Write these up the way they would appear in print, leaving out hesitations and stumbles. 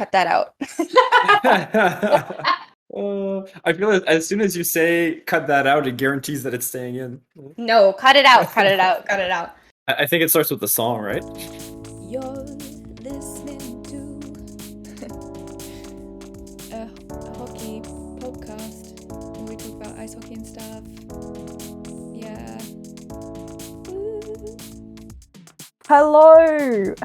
Cut that out. I feel like as soon as you say cut that out, it guarantees that it's staying in. No, cut it out. Cut it out. Cut it out. I think it starts with the song, right? You're listening to a hockey podcast where we talk about ice hockey and stuff. Yeah. Woo. Hello,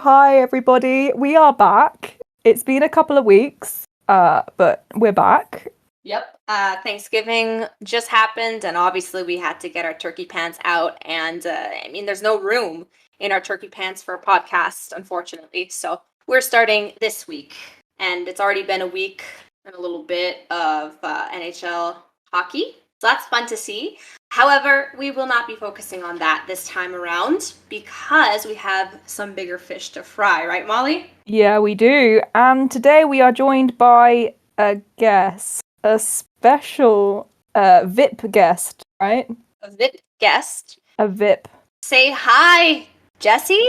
hi everybody. We are back. It's been a couple of weeks, but we're back. Yep. Thanksgiving just happened, and obviously we had to get our turkey pants out. And there's no room in our turkey pants for a podcast, unfortunately. So we're starting this week, and it's already been a week and a little bit of NHL hockey. So that's fun to see. However, we will not be focusing on that this time around because we have some bigger fish to fry, right, Molly? Yeah, we do. And today we are joined by a guest, a special VIP guest, right? A VIP guest. A VIP. Say hi, Jesse.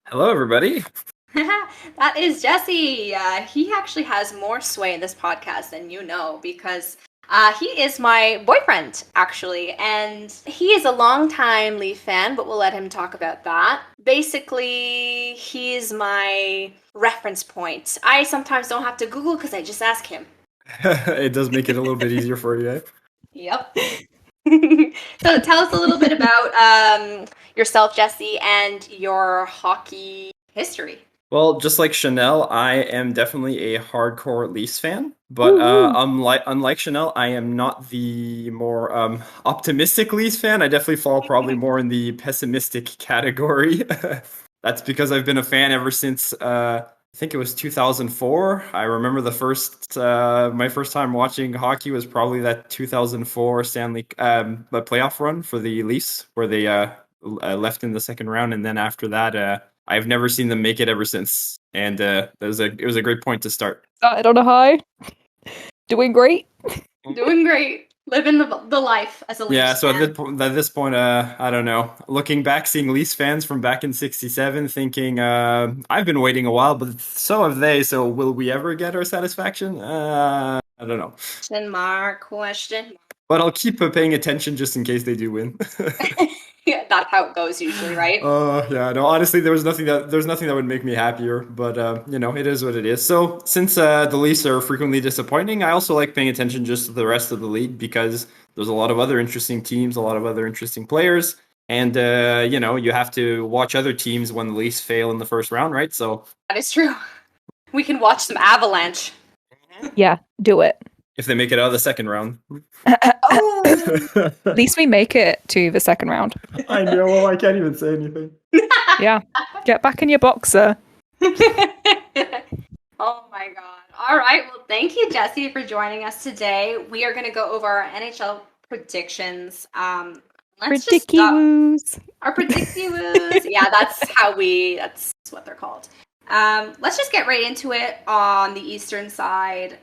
Hello, everybody. That is Jesse. He actually has more sway in this podcast than you know because he is my boyfriend, actually, and he is a longtime Leaf fan, but we'll let him talk about that. Basically, he's my reference point. I sometimes don't have to Google because I just ask him. It does make it a little bit easier for you, eh? Yep. So tell us a little bit about yourself, Jesse, and your hockey history. Well, just like Chanel, I am definitely a hardcore Leafs fan, but unlike Chanel, I am not the more optimistic Leafs fan. I definitely fall probably more in the pessimistic category. That's because I've been a fan ever since I think it was 2004. I remember my first time watching hockey was probably that 2004 Stanley playoff run for the Leafs, where they left in the second round, and then after that, I've never seen them make it ever since, and it was a great point to start. Started on a high. Doing great. Doing great. Living the life as a Leafs Yeah, so fan. at this point, I don't know. Looking back, seeing Leafs fans from back in '67, thinking, I've been waiting a while, but so have they. So will we ever get our satisfaction? I don't know. Question mark. But I'll keep paying attention just in case they do win. Yeah, that's how it goes usually, right? Yeah, no, honestly, there's nothing that would make me happier, but it is what it is. So since the Leafs are frequently disappointing, I also like paying attention just to the rest of the league because there's a lot of other interesting teams, a lot of other interesting players, and you have to watch other teams when the Leafs fail in the first round, right? So That is true. We can watch some Avalanche. Yeah, do it. if they make it out of the second round. At least we make it to the second round. I know, well, I can't even say anything. Yeah, get back in your boxer. Oh my god. All right. Well, thank you, Jesse, for joining us today. We are going to go over our NHL predictions. Let's just stop. Predicty-woos. Our predicty-woos. Yeah, that's what they're called. Let's just get right into it on the eastern side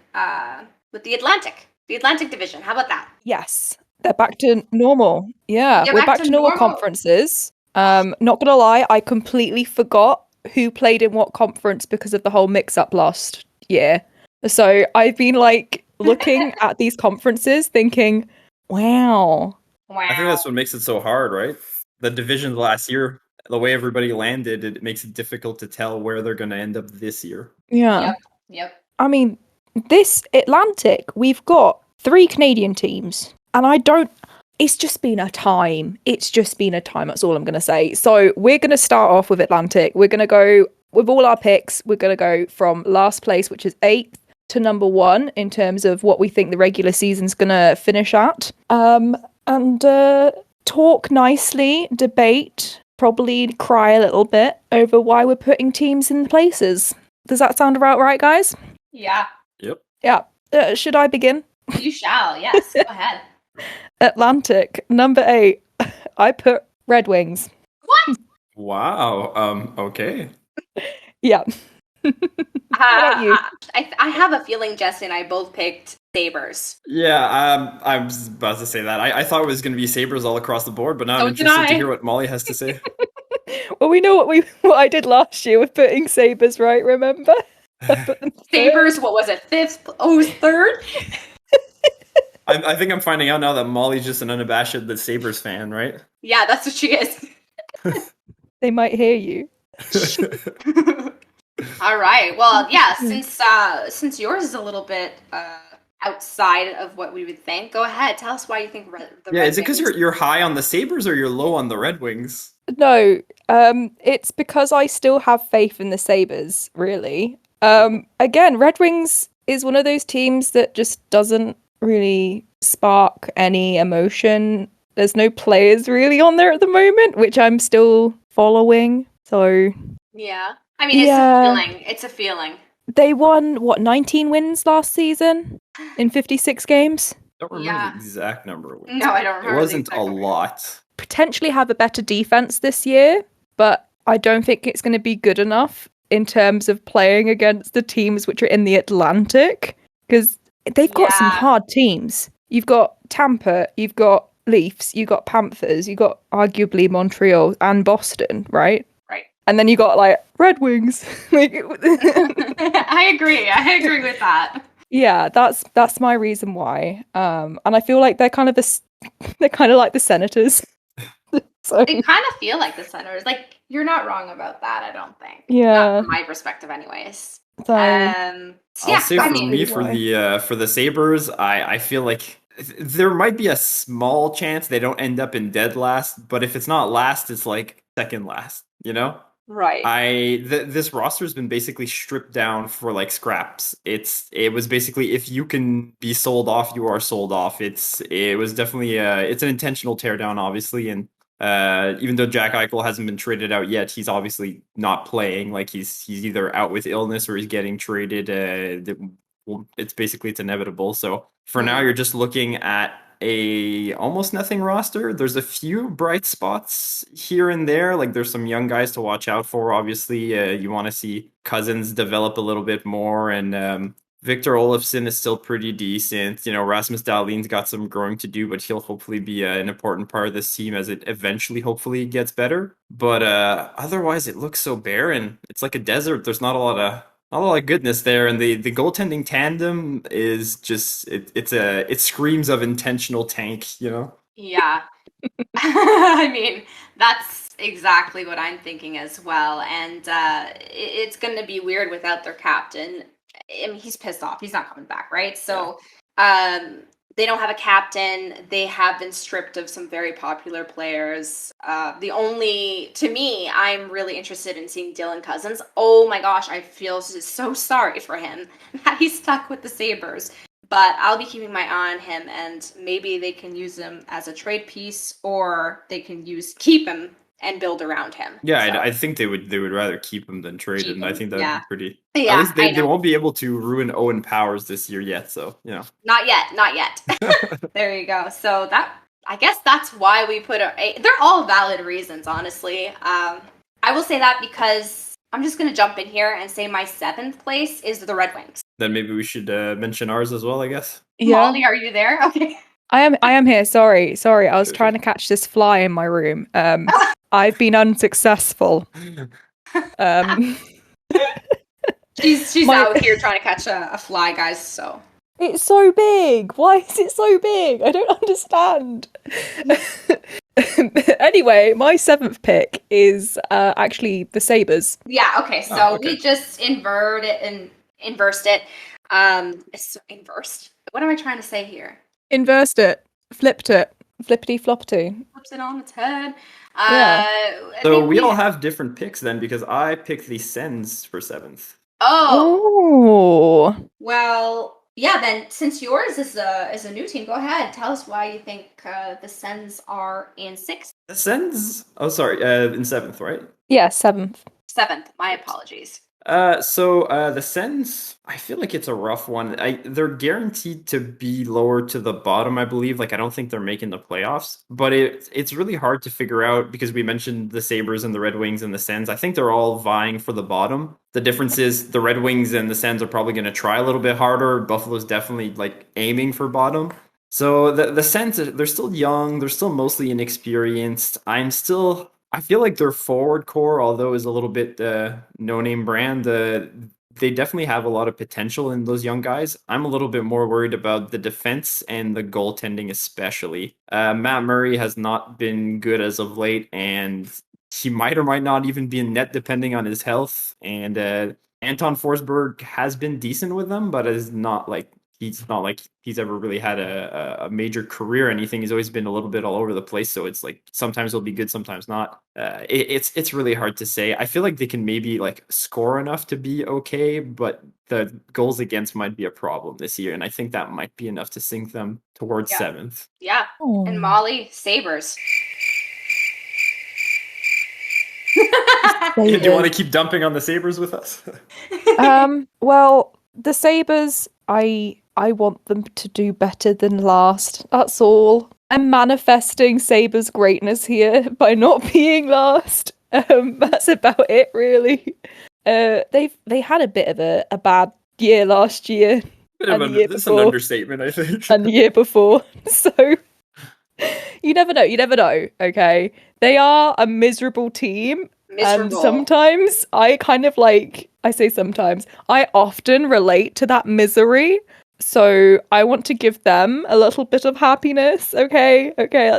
with the Atlantic Division. How about that? Yes, they're back to normal. Yeah, They're we're back back to to normal normal. conferences. Not gonna lie, I completely forgot who played in what conference because of the whole mix-up last year. So I've been looking at these conferences, thinking, "Wow, I think that's what makes it so hard, right? The division last year, the way everybody landed, it makes it difficult to tell where they're going to end up this year. yeah." Yep. I mean, this Atlantic, we've got 3 Canadian teams, and it's just been a time. That's all I'm going to say. So we're going to start off with Atlantic. We're going to go with all our picks. We're going to go from last place, which is 8th, to number 1 in terms of what we think the regular season's going to finish at. And talk nicely, debate, probably cry a little bit over why we're putting teams in places. Does that sound about right, guys? Yeah. Yep. Yeah. Should I begin? You shall. Yes. Go ahead. Atlantic, number 8. I put Red Wings. What? Wow. Okay. Yeah. about you? I have a feeling Jesse and I both picked Sabres. Yeah, I was about to say that. I thought it was going to be Sabres all across the board, but now I'm So did interested to I. hear what Molly has to say. Well, we know what I did last year with putting Sabres, right? Remember? I put them third. Sabres, what was it? Fifth? Oh, it was third? I think I'm finding out now that Molly's just an unabashed the Sabres fan, right? Yeah, that's what she is. They might hear you. All right. Well, yeah, since yours is a little bit outside of what we would think, go ahead. Tell us why you think the Yeah, Red is it because Wings- you're high on the Sabres or you're low on the Red Wings? No, it's because I still have faith in the Sabres, really. Again, Red Wings is one of those teams that just doesn't really spark any emotion. There's no players really on there at the moment, which I'm still following. So Yeah. I mean, Yeah. It's a feeling. they won, 19 wins last season in 56 games? I don't remember Yeah. the exact number. Of wins. No, I don't It remember. the wasn't exact a number. lot. Potentially have a better defense this year, but I don't think it's going to be good enough in terms of playing against the teams which are in the Atlantic, because they've got some Yeah. hard teams. You've got Tampa, you've got Leafs, you've got Panthers, you've got arguably Montreal and Boston, right? Right. And then you got like Red Wings. Like, I agree with that. yeah, that's my reason why. And I feel like they're kind of they're kind of like the Senators. So They kind of feel like the Senators. Like, you're not wrong about that, I don't think. Yeah. Not from my perspective, anyways. so I'll say I for mean, me, why? for the Sabres, I feel like there might be a small chance they don't end up in dead last, but if it's not last, it's like second last, you know? right. This roster's been basically stripped down for like scraps. It was basically if you can be sold off, you are sold off. It was definitely it's an intentional teardown, obviously, and even though Jack Eichel hasn't been traded out yet, he's obviously not playing. Like he's either out with illness or he's getting traded. It's inevitable. So for now, you're just looking at a almost nothing roster. There's a few bright spots here and there. Like there's some young guys to watch out for. Obviously, you want to see Cousins develop a little bit more, and Victor Olofsson is still pretty decent. You know, Rasmus Dahlin's got some growing to do, but he'll hopefully be an important part of this team as it eventually hopefully gets better. But otherwise, it looks so barren. It's like a desert. There's not a lot of goodness there, and the goaltending tandem is just it screams of intentional tank, you know. Yeah. I mean, that's exactly what I'm thinking as well. And it's going to be weird without their captain. I mean, he's pissed off. He's not coming back, right? So they don't have a captain. They have been stripped of some very popular players. To me, I'm really interested in seeing Dylan Cousins. Oh my gosh, I feel so sorry for him that he's stuck with the Sabres. But I'll be keeping my eye on him, and maybe they can use him as a trade piece, or they can keep him and build around him. Yeah, So, I think they would rather keep him than trade Keep him. I him, think that would yeah. be pretty. Yeah, At least I they know. won't be able to ruin Owen Powers this year yet. So you know. Not yet. There you go. So I guess that's why we put they're all valid reasons, honestly. I will say that because I'm just going to jump in here and say my 7th place is the Red Wings. Then maybe we should mention ours as well, I guess. yeah, Molly, are you there? Okay. I am here. Sorry. I was Sure, trying to catch this fly in my room. I've been unsuccessful. She's My- out here trying to catch a fly, guys, so. It's so big. Why is it so big? I don't understand. Anyway, my 7th pick is actually the Sabres. Yeah, okay, so Oh, okay. we just inversed it. It's inversed. What am I trying to say here? Inversed it. Flipped it. Flippity floppity. Flips it on its head. Yeah. I So think we all have different picks then, because I picked the Sens for 7th. Oh, Oh. well, yeah, then since yours is a new team, go ahead. Tell us why you think the Sens are in 6th. The Sens? Oh, sorry, in 7th, right? Yeah, 7th. 7th. My apologies. So the Sens, I feel like it's a rough one. They're guaranteed to be lower to the bottom, I believe. Like, I don't think they're making the playoffs, but it's really hard to figure out because we mentioned the Sabres and the Red Wings and the Sens. I think they're all vying for the bottom. The difference is the Red Wings and the Sens are probably going to try a little bit harder. Buffalo's definitely like aiming for bottom. So the Sens, they're still young. They're still mostly inexperienced. I feel like their forward core, although is a little bit no-name brand, they definitely have a lot of potential in those young guys. I'm a little bit more worried about the defense and the goaltending, especially. Matt Murray has not been good as of late, and he might or might not even be in net depending on his health. And Anton Forsberg has been decent with them, but is not like he's ever really had a major career or anything. He's always been a little bit all over the place. So it's like sometimes he'll be good, sometimes not. It's really hard to say. I feel like they can maybe like score enough to be okay, but the goals against might be a problem this year, and I think that might be enough to sink them towards seventh. Yeah. And Molly, Sabres. Do you want to keep dumping on the Sabres with us? Well, the Sabres, I want them to do better than last. That's all. I'm manifesting Sabres' greatness here by not being last. That's about it, really. They had a bit of a bad year last year. That's an understatement, I think. And the year before. So you never know, okay? They are a miserable team. Miserable. And sometimes I often relate to that misery. So I want to give them a little bit of happiness. Okay,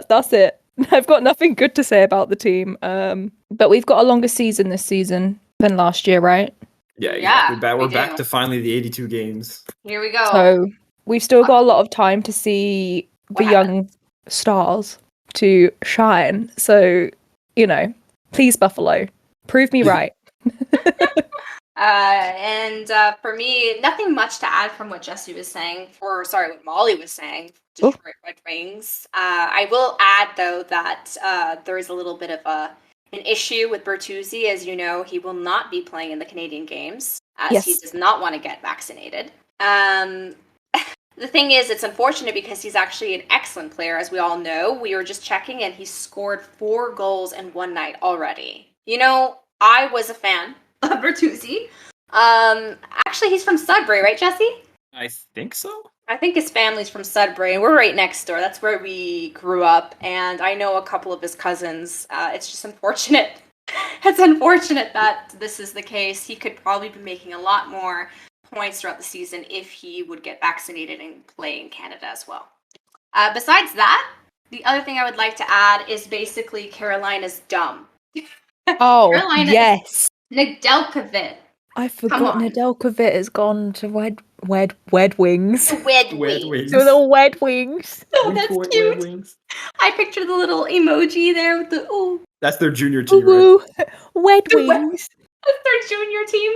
that's it. I've got nothing good to say about the team. But we've got a longer season this season than last year, right? Yeah. We're back to finally the 82 games. Here we go. So we've still got a lot of time to see the young stars to shine. So, please, Buffalo, prove me right. And for me, nothing much to add from what Jesse was saying, what Molly was saying, Detroit Red Wings. I will add, though, that there is a little bit of an issue with Bertuzzi. As you know, he will not be playing in the Canadian games, as he does not want to get vaccinated. The thing is, it's unfortunate because he's actually an excellent player, as we all know. We were just checking, and he scored 4 goals in one night already. I was a fan of Bertuzzi. Actually, he's from Sudbury, right, Jesse? I think so. I think his family's from Sudbury, and we're right next door. That's where we grew up, and I know a couple of his cousins. It's just unfortunate. It's unfortunate that this is the case. He could probably be making a lot more points throughout the season if he would get vaccinated and play in Canada as well. Besides that, the other thing I would like to add is basically Carolina's dumb. Oh, yes. Nedeljkovic. I forgot Nedeljkovic has gone to Wed Wings. Wed Wings. To the Wed Wings. Oh, that's cute. I picture the little emoji there with the ooh. That's their junior team, right? Wed Wings. That's their junior team.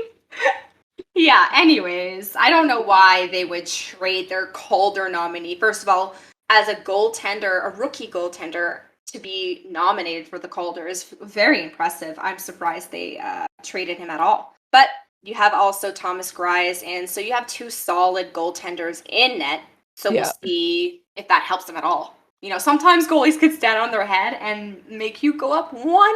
Yeah, anyways, I don't know why they would trade their Calder nominee. First of all, as a rookie goaltender, to be nominated for the Calder is very impressive. I'm surprised they traded him at all. But you have also Thomas Greiss, and so you have 2 solid goaltenders in net. So we'll see if that helps them at all. Sometimes goalies could stand on their head and make you go up one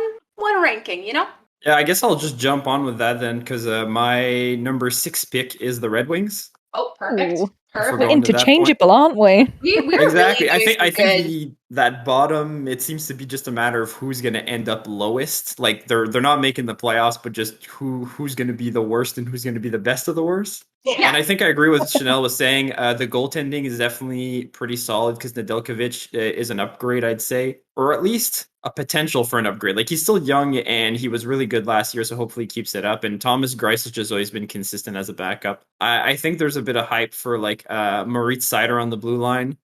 ranking, Yeah, I guess I'll just jump on with that then, because my number 6 pick is the Red Wings. Oh, perfect. Ooh. We're interchangeable, aren't we? We're exactly. Really I think that bottom, it seems to be just a matter of who's going to end up lowest. Like they're not making the playoffs, but just who's going to be the worst and who's going to be the best of the worst. Yeah. And I think I agree with Chanel was saying. The goaltending is definitely pretty solid because Nedeljkovic is an upgrade, I'd say, or at least a potential for an upgrade. Like he's still young and he was really good last year, so hopefully he keeps it up. And Thomas Greiss has just always been consistent as a backup. I think there's a bit of hype for like Moritz Seider on the blue line.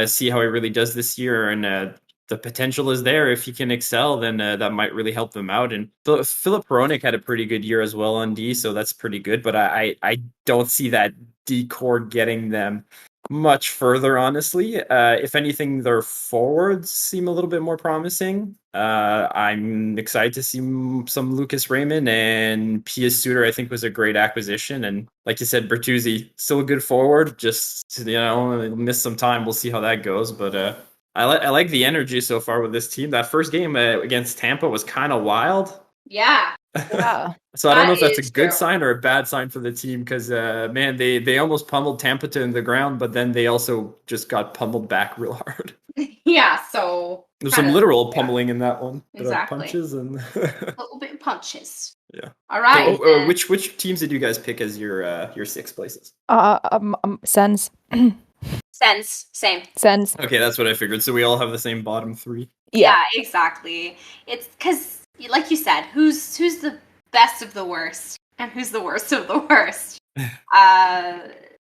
See how he really does this year, and the potential is there. If he can excel, then that might really help them out. And Philip Hronek had a pretty good year as well on D, so that's pretty good. But I don't see that D core getting them much further, honestly. If anything, their forwards seem a little bit more promising. I'm excited to see some Lucas Raymond, and Pius Suter I think was a great acquisition. And like you said, Bertuzzi, still a good forward, just miss some time. We'll see how that goes. But I like the energy so far with this team. That first game against Tampa was kind of wild. Yeah. So I don't know if that's a good sign or a bad sign for the team, because man, they almost pummeled Tampa to the ground, but then they also just got pummeled back real hard. Yeah, so there's some literal pummeling in that one. Exactly. Punches and a little bit of punches. Yeah. All right. So, which teams did you guys pick as your 6 places? Sens. Sens. Same. Sens. Okay, that's what I figured. So we all have the same bottom 3. Yeah, exactly. It's because, like you said, who's the best of the worst, and who's the worst of the worst.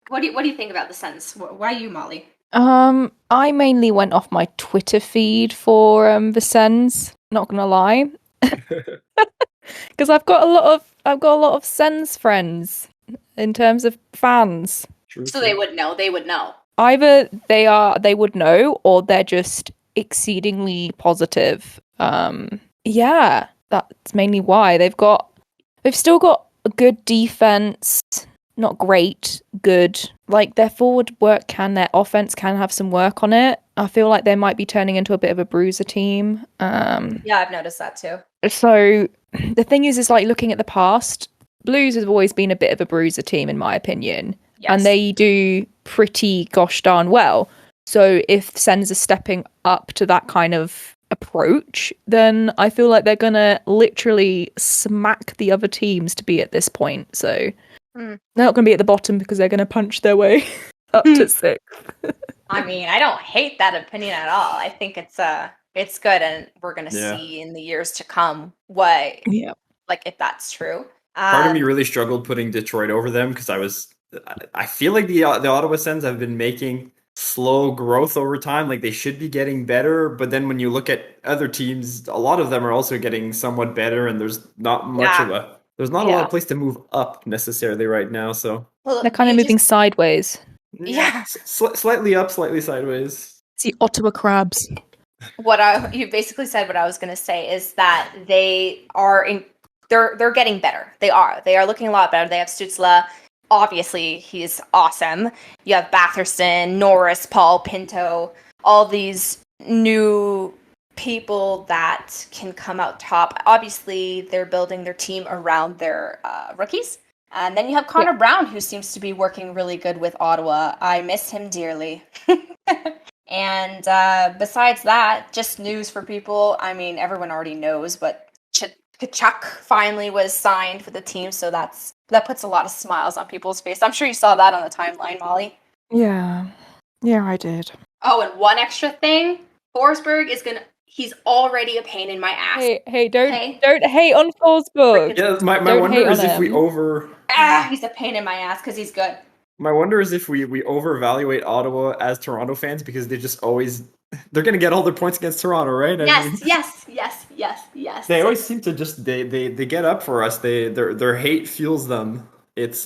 What do you think about the Sens? Why you, Molly? I mainly went off my Twitter feed for the Sens. Not gonna lie, because I've got a lot of Sens friends in terms of fans. True, So true. they would know. They would know. Either they would know, or they're just exceedingly positive. Yeah, that's mainly why they've still got a good defense. Not great, good. Like their their offense can have some work on it. I feel like they might be turning into a bit of a bruiser team. Yeah, I've noticed that too. So the thing is like looking at the past, Blues have always been a bit of a bruiser team in my opinion. Yes. And they do pretty gosh darn well. So if Sens are stepping up to that kind of approach, then I feel like they're gonna literally smack the other teams to be at this point. So they're not gonna be at the bottom because they're gonna punch their way up to 6. I mean, I don't hate that opinion at all. I think it's good, and we're gonna see in the years to come what, if that's true. Part of me really struggled putting Detroit over them because I feel like the Ottawa Sens have been making slow growth over time. Like they should be getting better, but then when you look at other teams, a lot of them are also getting somewhat better, and there's not much of a lot of place to move up necessarily right now. So they're kind of moving sideways. Yeah. Slightly up, slightly sideways. It's the Ottawa Crabs. You basically said what I was going to say is that they are they're getting better. They are looking a lot better. They have Stützle. Obviously, he's awesome. You have Batherson, Norris, Paul, Pinto, all these new people that can come out top. Obviously, they're building their team around their rookies. And then you have Connor Brown, who seems to be working really good with Ottawa. I miss him dearly. And besides that, just news for people. I mean, everyone already knows, but Kachuk finally was signed for the team, so that puts a lot of smiles on people's face. I'm sure you saw that on the timeline, Molly. Yeah, I did. Oh, and one extra thing, Forsberg he's already a pain in my ass. Hey, don't hate on Forsberg. Yeah, my wonder is if we he's a pain in my ass because he's good. My wonder is if we over-evaluate Ottawa as Toronto fans because they're going to get all their points against Toronto, right? Yes. They always seem to just they get up for us. Their hate fuels them. It's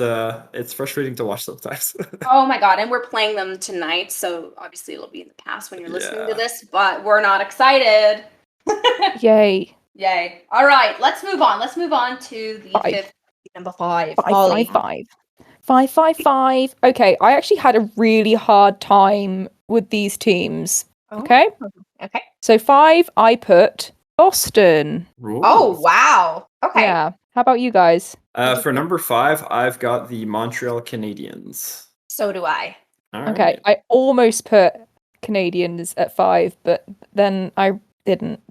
frustrating to watch sometimes. Oh my god, and we're playing them tonight, so obviously it'll be in the past when you're listening to this, but we're not excited. Yay. All right, let's move on. Let's move on to the fifth, number 5. 5. Okay, I actually had a really hard time with these teams. Okay. So 5, I put Boston. Ooh. Oh wow. Okay. Yeah. How about you guys? For number 5, I've got the Montreal Canadiens. So do I. Okay, I almost put Canadians at 5, but then I didn't.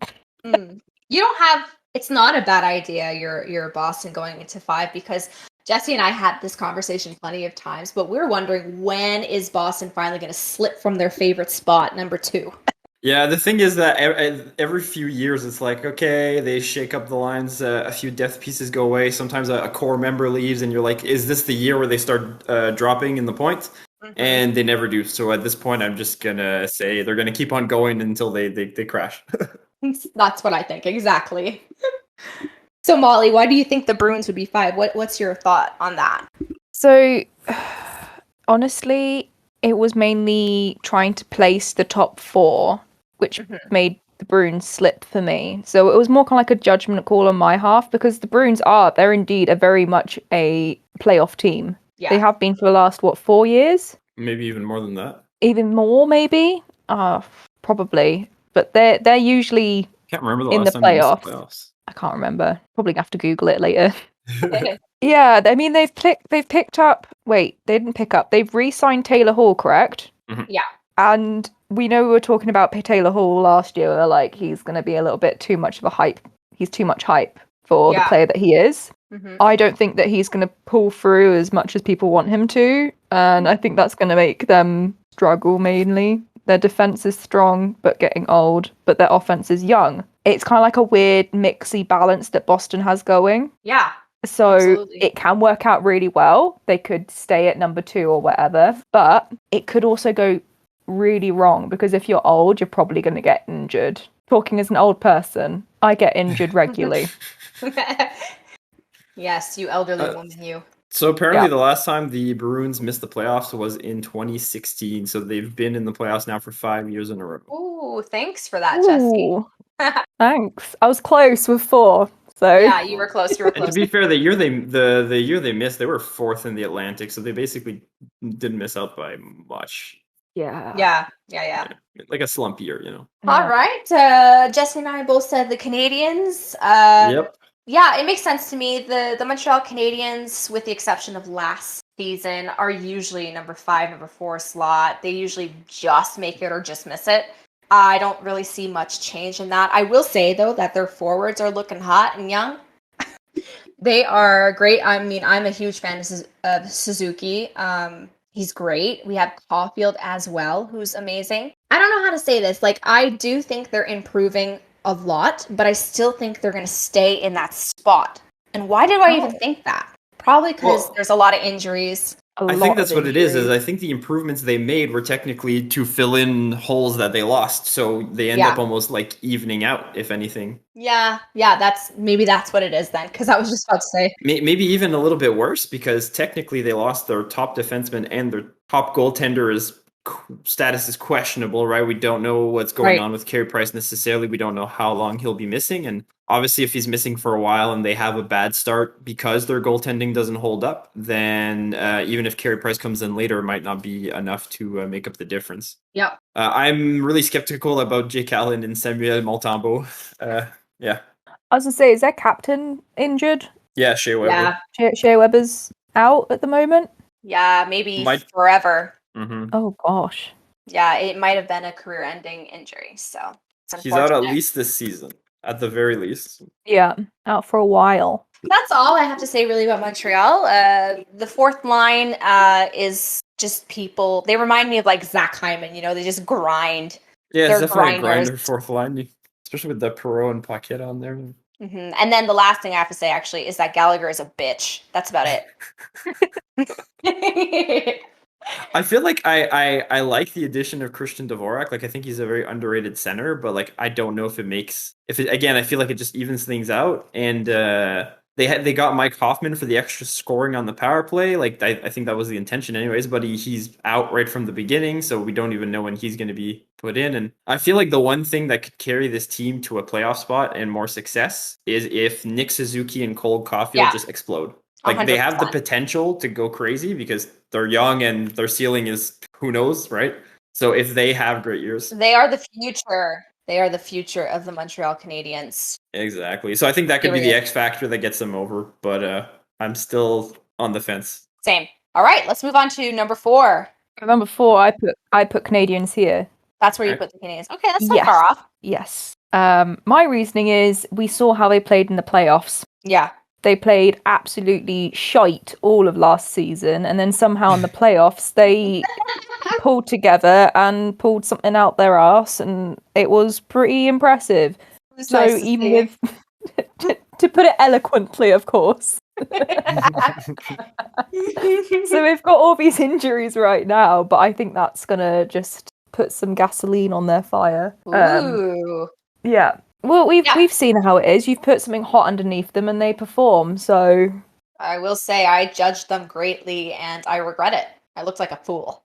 You don't have. It's not a bad idea. You're Boston going into 5 because Jesse and I had this conversation plenty of times, but we're wondering when is Boston finally going to slip from their favorite spot, number 2. Yeah, the thing is that every few years it's like, okay, they shake up the lines, a few depth pieces go away, sometimes a core member leaves, and you're like, is this the year where they start dropping in the points? Mm-hmm. And they never do. So at this point, I'm just going to say they're going to keep on going until they crash. That's what I think, exactly. So Molly, why do you think the Bruins would be 5? What's your thought on that? So, honestly, it was mainly trying to place the top 4, which made the Bruins slip for me. So it was more kind of like a judgment call on my half because the Bruins they're indeed very much a playoff team. Yeah. They have been for the last, 4 years? Maybe even more than that. Even more, maybe? Probably. But they're usually can't remember in the playoffs. I can't remember. Probably have to Google it later. Yeah, I mean they've picked up. Wait, they didn't pick up. They've re-signed Taylor Hall, correct? Mm-hmm. Yeah. And we know we were talking about Taylor Hall last year. We're like, he's going to be a little bit too much of a hype. He's too much hype for the player that he is. I don't think that he's going to pull through as much as people want him to. And I think that's going to make them struggle mainly. Their defense is strong, but getting old, but their offense is young. It's kind of like a weird mixy balance that Boston has going. Yeah. So Absolutely. it can work out really well. They could stay at number 2 or whatever, but it could also go really wrong because if you're old, you're probably going to get injured. Talking as an old person, I get injured regularly. Yes, you elderly woman, you. So apparently the last time the Bruins missed the playoffs was in 2016. So they've been in the playoffs now for 5 years in a row. Ooh, thanks for that, Jesse. Ooh, thanks. I was close with 4. So Yeah, you were close. You were And to close. be fair, the year they missed, they were 4th in the Atlantic, so they basically didn't miss out by much. Yeah. Like a slump year, you know. All right. Jesse and I both said the Canadians. Yep. Yeah, it makes sense to me. The Montreal Canadiens, with the exception of last season, are usually number 5, number 4 slot. They usually just make it or just miss it. I don't really see much change in that. I will say, though, that their forwards are looking hot and young. They are great. I mean, I'm a huge fan of Suzuki. He's great. We have Caulfield as well, who's amazing. I don't know how to say this. Like, I do think they're improving a lot, but I still think they're going to stay in that spot. And why do I even think that? Probably because there's a lot of injuries. I think that's what it is I think the improvements they made were technically to fill in holes that they lost. So they end up almost like evening out, if anything. Yeah, that's what it is then, because I was just about to say. Maybe even a little bit worse, because technically they lost their top defenseman and their top goaltender status is questionable, right? We don't know what's going on with Carey Price necessarily. We don't know how long he'll be missing. And obviously, if he's missing for a while and they have a bad start because their goaltending doesn't hold up, then even if Carey Price comes in later, it might not be enough to make up the difference. Yep. I'm really skeptical about Jake Allen and Samuel Montembeault. Yeah. I was going to say, is their captain injured? Yeah, Shea Weber. Yeah. Shea Weber's out at the moment? Yeah, maybe forever. Mm-hmm. Oh, gosh. Yeah, it might have been a career-ending injury, so it's he's out at least this season, at the very least. Yeah, out for a while. That's all I have to say really about Montreal. The fourth line is just people. They remind me of like Zach Hyman, they just grind. Yeah, They're it's definitely grinders. a grinder fourth line, especially with the Perreault and Paquette on there. Mm-hmm. And then the last thing I have to say actually is that Gallagher is a bitch. That's about it. I feel like I like the addition of Christian Dvorak. Like, I think he's a very underrated center, but like I don't know if again, I feel like it just evens things out. And they got Mike Hoffman for the extra scoring on the power play. Like I think that was the intention anyways, but he's out right from the beginning, so we don't even know when he's going to be put in. And I feel like the one thing that could carry this team to a playoff spot and more success is if Nick Suzuki and Cole Caulfield just explode. Like 100%. They have the potential to go crazy because they're young and their ceiling is who knows, right? So if they have great years, they are the future. They are the future of the Montreal Canadiens. Exactly. So I think that could be the X factor that gets them over, but I'm still on the fence. Same. All right, let's move on to number 4. Number 4, I put Canadians here. That's where you put the Canadians. Okay, that's not far off. Yes. My reasoning is we saw how they played in the playoffs. Yeah. They played absolutely shite all of last season, and then somehow in the playoffs they pulled together and pulled something out their arse, and it was pretty impressive. So nice even with, to put it eloquently, of course. So we've got all these injuries right now, but I think that's gonna just put some gasoline on their fire. Ooh. Yeah. Well, we've seen how it is. You've put something hot underneath them and they perform, so... I will say I judged them greatly and I regret it. I looked like a fool.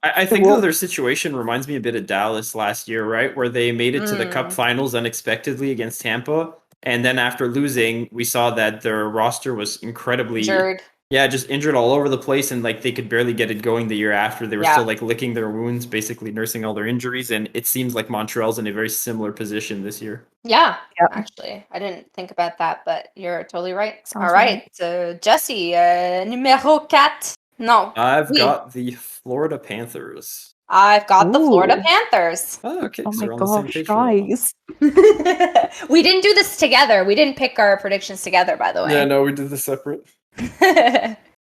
I think though their situation reminds me a bit of Dallas last year, right? Where they made it to the Cup Finals unexpectedly against Tampa, and then after losing, we saw that their roster was incredibly... injured. Yeah, just injured all over the place, and like they could barely get it going the year after. They were still like licking their wounds, basically nursing all their injuries, and it seems like Montreal's in a very similar position this year. Yeah, actually, I didn't think about that, but you're totally right. Sounds all right, Jesse, numéro 4. No, I've got the Florida Panthers. I've got the Florida Ooh. Panthers. Oh, okay. Oh So my we're on the same gosh, page for that one. guys. We didn't do this together. We didn't pick our predictions together, by the way. Yeah, no, we did this separate.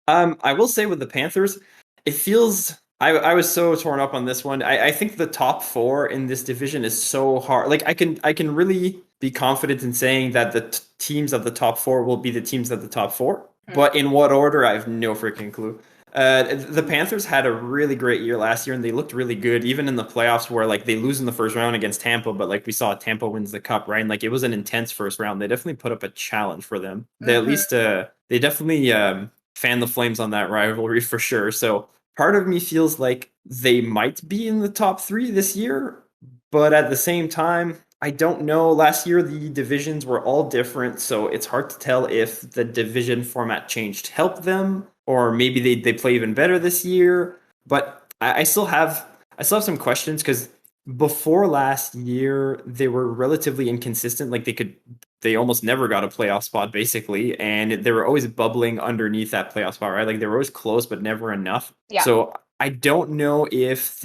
I will say with the Panthers, it feels I was so torn up on this one. I think the top four in this division is so hard. Like I can really be confident in saying that the teams of the top four will be the teams of the top four. But in what order, I have no freaking clue. The Panthers had a really great year last year, and they looked really good, even in the playoffs, where like they lose in the first round against Tampa, but like we saw Tampa wins the cup, right? And like it was an intense first round. They definitely put up a challenge for them. They at least they definitely fan the flames on that rivalry for sure. So part of me feels like they might be in the top three this year, but at the same time, I don't know. Last year, the divisions were all different, so it's hard to tell if the division format change helped them, or maybe they play even better this year. But I still have some questions because before last year, they were relatively inconsistent. Like they almost never got a playoff spot basically, and they were always bubbling underneath that playoff spot, right? Like they were always close, but never enough. Yeah. So I don't know if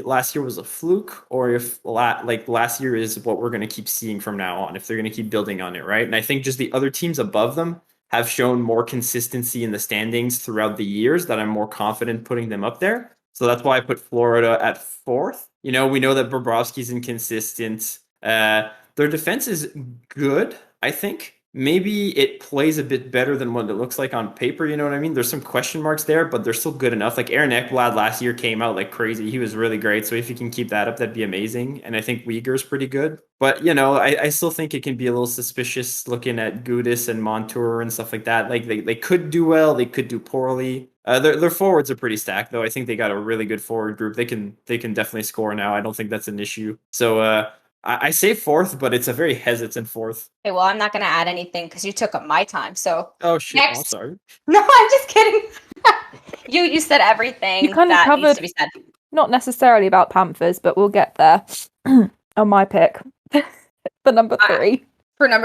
last year was a fluke, or if last year is what we're going to keep seeing from now on, if they're going to keep building on it, right? And I think just the other teams above them have shown more consistency in the standings throughout the years that I'm more confident putting them up there. So that's why I put Florida at fourth. You know, we know that Bobrovsky's inconsistent. Their defense is good, I think. Maybe it plays a bit better than what it looks like on paper, you know what I mean? There's some question marks there, but they're still good enough. Like Aaron Ekblad last year came out like crazy. He was really great. So if he can keep that up, that'd be amazing. And I think Uyghur's pretty good. But, you know, I still think it can be a little suspicious looking at Gudis and Montour and stuff like that. Like they could do well, they could do poorly. Their forwards are pretty stacked, though. I think they got a really good forward group. They can definitely score now. I don't think that's an issue. So I say fourth, but it's a very hesitant fourth. Okay, well, I'm not going to add anything because you took up my time. So Oh shit! Next. I'm sorry. no, I'm just kidding. you said everything You kind of that needs covered- to be said. Not necessarily about Panthers, but we'll get there. On my pick. The number 3.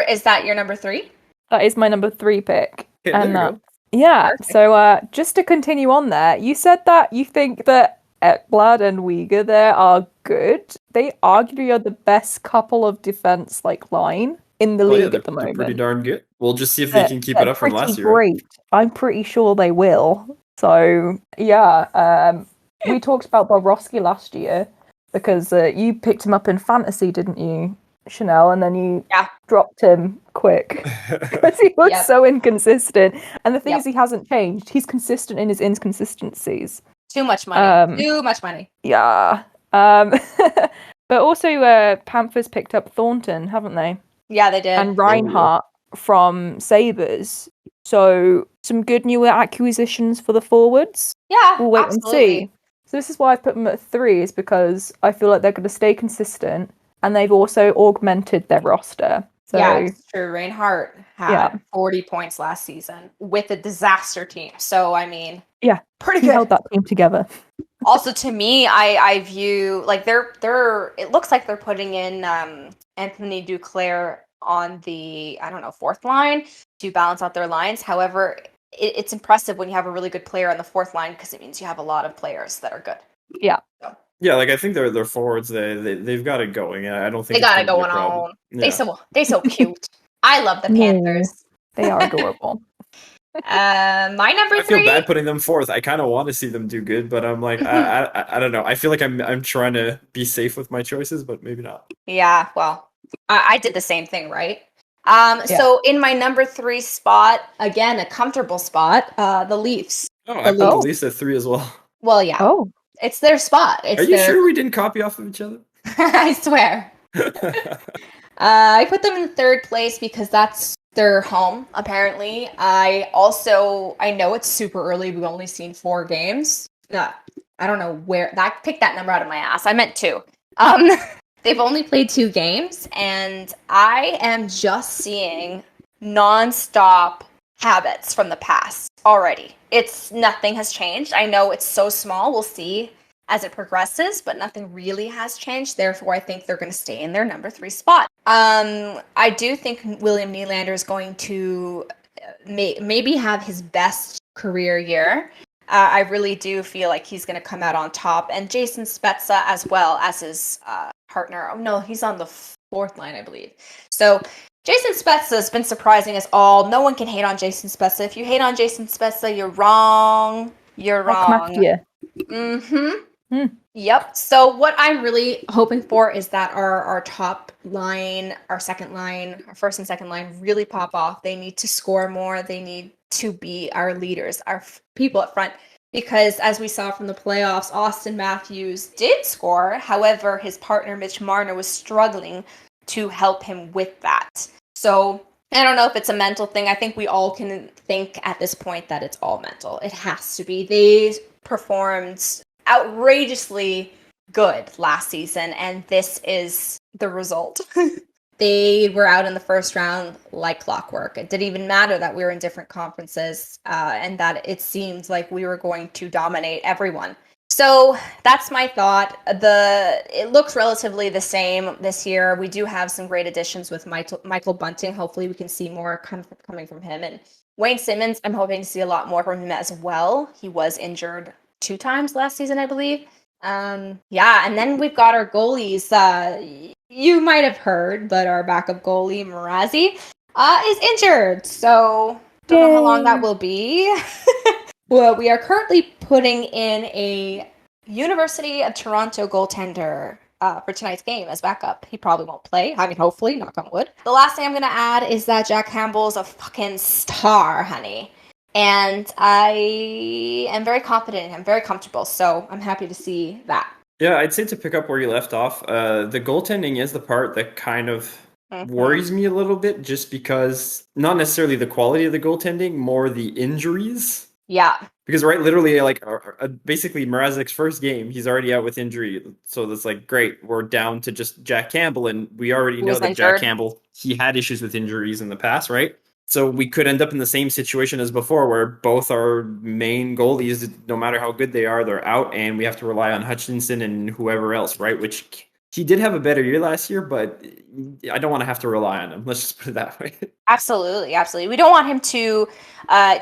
Is that your number 3? That is my number 3 pick. Okay, And there you go. yeah, Perfect. so just to continue on there, you said that you think that Ekblad and Uyghur there are good. They arguably are the best couple of defense line in the league at the They're moment. pretty darn good. We'll just see if they can keep it up from last year. Great. I'm pretty sure they will. So yeah, we talked about Bobrovsky last year because you picked him up in fantasy, didn't you, Chanel? And then you dropped him quick because he was so inconsistent. And the thing is, he hasn't changed. He's consistent in his inconsistencies. Too much money. Too much money. Yeah. But also, Panthers picked up Thornton, haven't they? Yeah, they did. And Reinhardt from Sabres. So some good new acquisitions for the forwards. Yeah, We'll wait absolutely. and see. So this is why I've put them at 3, is because I feel like they're going to stay consistent, and they've also augmented their roster. So Yeah, it's true. Reinhardt had 40 points last season with a disaster team. So, I mean, pretty he good. held that team together. Also, to me, I view they're it looks like they're putting in Anthony Duclair on the fourth line to balance out their lines. However, it's impressive when you have a really good player on the fourth line because it means you have a lot of players that are good. Yeah. So. Yeah, I think their forwards they've got it going. I don't think they got it going on. Yeah. They so cute. I love the Panthers. They are adorable. My number 3. I feel bad putting them fourth. I kind of want to see them do good, but I'm like, I don't know. I feel like I'm trying to be safe with my choices, but maybe not. Yeah, well, I did the same thing, right? So in my number 3 spot, again, a comfortable spot, the Leafs. Oh, I put the Leafs at 3 as well. Well, yeah. Oh. It's their spot. Are you sure we didn't copy off of each other? I swear. I put them in 3rd place because that's their home, apparently. I know it's super early. We've only seen 4 games. I don't know where that picked that number out of my ass. I meant 2. They've only played 2 games, and I am just seeing nonstop habits from the past already. Nothing has changed. I know it's so small. We'll see as it progresses, but nothing really has changed. Therefore, I think they're going to stay in their number 3 spot. I do think William Nylander is going to maybe have his best career year. I really do feel like he's going to come out on top. And Jason Spezza as well as his partner. Oh, no, he's on the fourth line, I believe. So Jason Spezza has been surprising us all. No one can hate on Jason Spezza. If you hate on Jason Spezza, you're wrong. You're wrong. Mm-hmm. Yep. So what I'm really hoping for is that our top line, our second line, our first and second line really pop off. They need to score more. They need to be our leaders, our people up front. Because as we saw from the playoffs, Austin Matthews did score. However, his partner, Mitch Marner, was struggling to help him with that. So I don't know if it's a mental thing. I think we all can think at this point that it's all mental. It has to be. They performed outrageously good last season, and this is the result. They were out in the first round like clockwork. It didn't even matter that we were in different conferences and that it seemed like we were going to dominate everyone. So that's my thought. It looks relatively the same this year. We do have some great additions with Michael Bunting. Hopefully we can see more coming from him. And Wayne Simmons, I'm hoping to see a lot more from him as well. He was injured 2 times last season, I believe. And then we've got our goalies. You might have heard, but our backup goalie, Mrazzi, is injured. So don't know how long that will be. Well, we are currently putting in a University of Toronto goaltender for tonight's game as backup. He probably won't play. I mean, hopefully, knock on wood. The last thing I'm going to add is that Jack Campbell's a fucking star, honey. And I am very confident in him, very comfortable. So I'm happy to see that. Yeah, I'd say to pick up where you left off, the goaltending is the part that kind of worries me a little bit, just because not necessarily the quality of the goaltending, more the injuries. Yeah. Because, right, literally, like, basically Mrazek's first game, he's already out with injury. So that's like, great, we're down to just Jack Campbell, and we already know that Jack Campbell, he had issues with injuries in the past, right? So we could end up in the same situation as before, where both our main goalies, no matter how good they are, they're out, and we have to rely on Hutchinson and whoever else, right? Which he did have a better year last year, but I don't want to have to rely on him. Let's just put it that way. Absolutely, absolutely. We don't want him to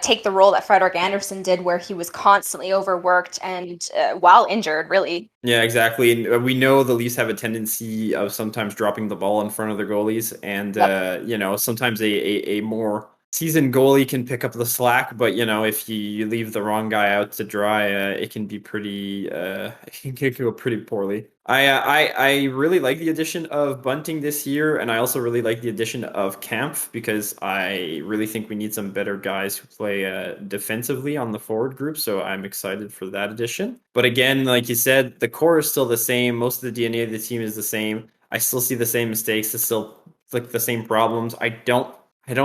take the role that Frederik Andersen did, where he was constantly overworked and while injured, really. Yeah, exactly. And we know the Leafs have a tendency of sometimes dropping the ball in front of their goalies, and sometimes a more seasoned goalie can pick up the slack, but if you leave the wrong guy out to dry, it can be pretty. It can go pretty poorly. I really like the addition of Bunting this year, and I also really like the addition of Kampf, because I really think we need some better guys who play defensively on the forward group, so I'm excited for that addition. But again, like you said, the core is still the same. Most of the DNA of the team is the same. I still see the same mistakes. It's still like the same problems. I don't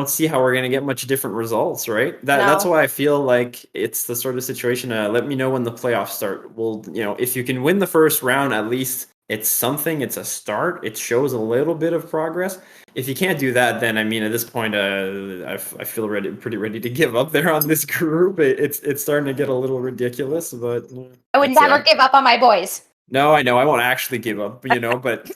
see how we're going to get much different results, right? That's why I feel like it's the sort of situation. Let me know when the playoffs start. Well, if you can win the first round, at least it's something. It's a start. It shows a little bit of progress. If you can't do that, then I mean, at this point, I feel pretty ready to give up there on this group. It's starting to get a little ridiculous, but I would never give up on my boys. No, I know I won't actually give up, but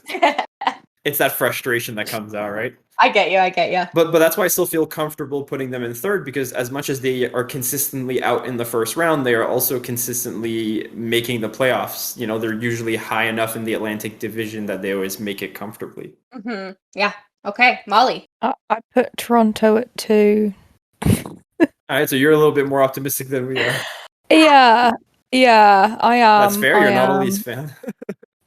it's that frustration that comes out, right? I get you. But that's why I still feel comfortable putting them in third, because as much as they are consistently out in the first round, they are also consistently making the playoffs. They're usually high enough in the Atlantic Division that they always make it comfortably. Mm-hmm. Yeah. Okay, Molly. I put Toronto at 2. All right, so you're a little bit more optimistic than we are. Yeah, I am. That's fair. You're not a Leafs fan.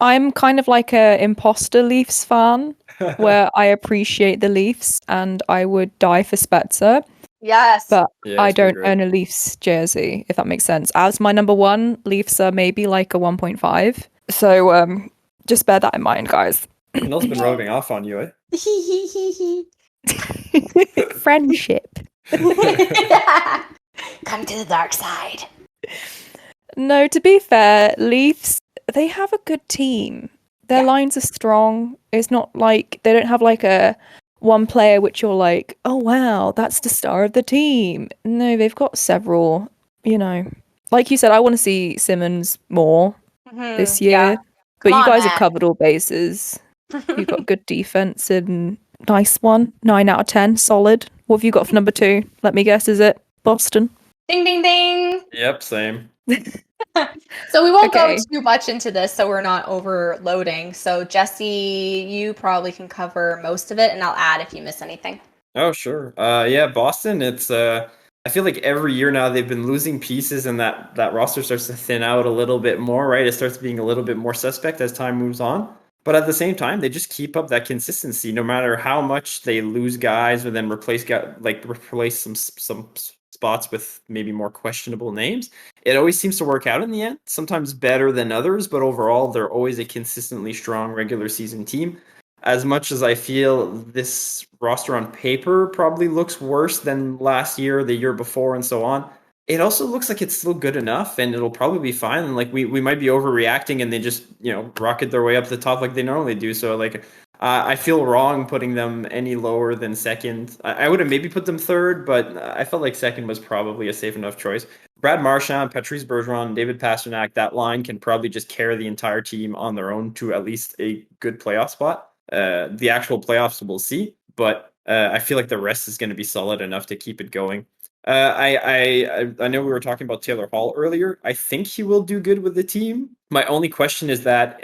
I'm kind of like a imposter Leafs fan, where I appreciate the Leafs and I would die for Spezza. Yes. But I don't own a Leafs jersey, if that makes sense. As my number 1, Leafs are maybe like a 1.5. So just bear that in mind, guys. Nell's been rubbing off on you, eh? Friendship. Come to the dark side. No, to be fair, Leafs, they have a good team. Their lines are strong. It's not like they don't have like a one player which you're like, oh wow, that's the star of the team. No, they've got several, Like you said, I want to see Simmons more this year. Yeah. But you guys man. have covered all bases. You've got good defense and nice one. 9 out of 10, solid. What have you got for number 2? Let me guess, is it Boston? Ding, ding, ding. Yep, same. So we won't Okay. go too much into this so we're not overloading. So Jesse, you probably can cover most of it, and I'll add if you miss anything. Oh, sure. Yeah, Boston, it's I feel like every year now they've been losing pieces and that roster starts to thin out a little bit more, right? It starts being a little bit more suspect as time moves on. But at the same time, they just keep up that consistency no matter how much they lose guys or then replace some spots with maybe more questionable names. It always seems to work out in the end, sometimes better than others, but overall they're always a consistently strong regular season team. As much as I feel this roster on paper probably looks worse than last year, the year before, and so on, it also looks like it's still good enough and it'll probably be fine. And like we might be overreacting and they just, rocket their way up the top like they normally do. So like I feel wrong putting them any lower than second. I would have maybe put them third, but I felt like second was probably a safe enough choice. Brad Marchand, Patrice Bergeron, David Pastrnak, that line can probably just carry the entire team on their own to at least a good playoff spot. The actual playoffs we'll see, but I feel like the rest is going to be solid enough to keep it going. I know we were talking about Taylor Hall earlier. I think he will do good with the team. My only question is that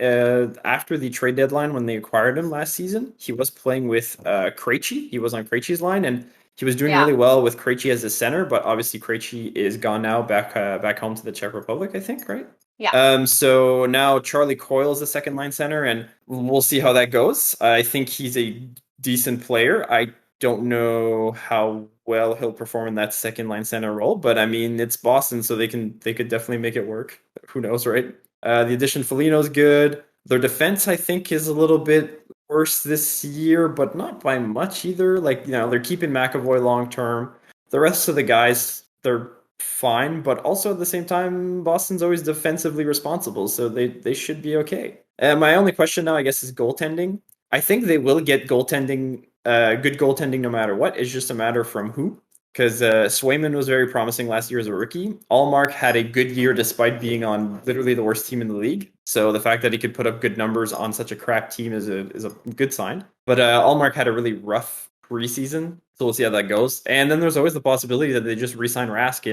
after the trade deadline, when they acquired him last season, he was playing with Krejci. He was on Krejci's line, and he was doing really well with Krejci as a center. But obviously, Krejci is gone now, back home to the Czech Republic, I think, right? Yeah. So now Charlie Coyle is the second line center, and we'll see how that goes. I think he's a decent player. I don't know how well he'll perform in that second line center role, but I mean it's Boston, so they could definitely make it work. Who knows, right? The addition Foligno's good. Their defense, I think, is a little bit worse this year, but not by much either. Like, they're keeping McAvoy long term. The rest of the guys, they're fine, but also at the same time, Boston's always defensively responsible, so they should be okay. And my only question now, I guess, is goaltending. I think they will get goaltending, good goaltending no matter what. It's just a matter from who. Because Swayman was very promising last year as a rookie. Allmark had a good year despite being on literally the worst team in the league. So the fact that he could put up good numbers on such a crap team is a good sign. But Allmark had a really rough preseason, so we'll see how that goes. And then there's always the possibility that they just re-sign Rask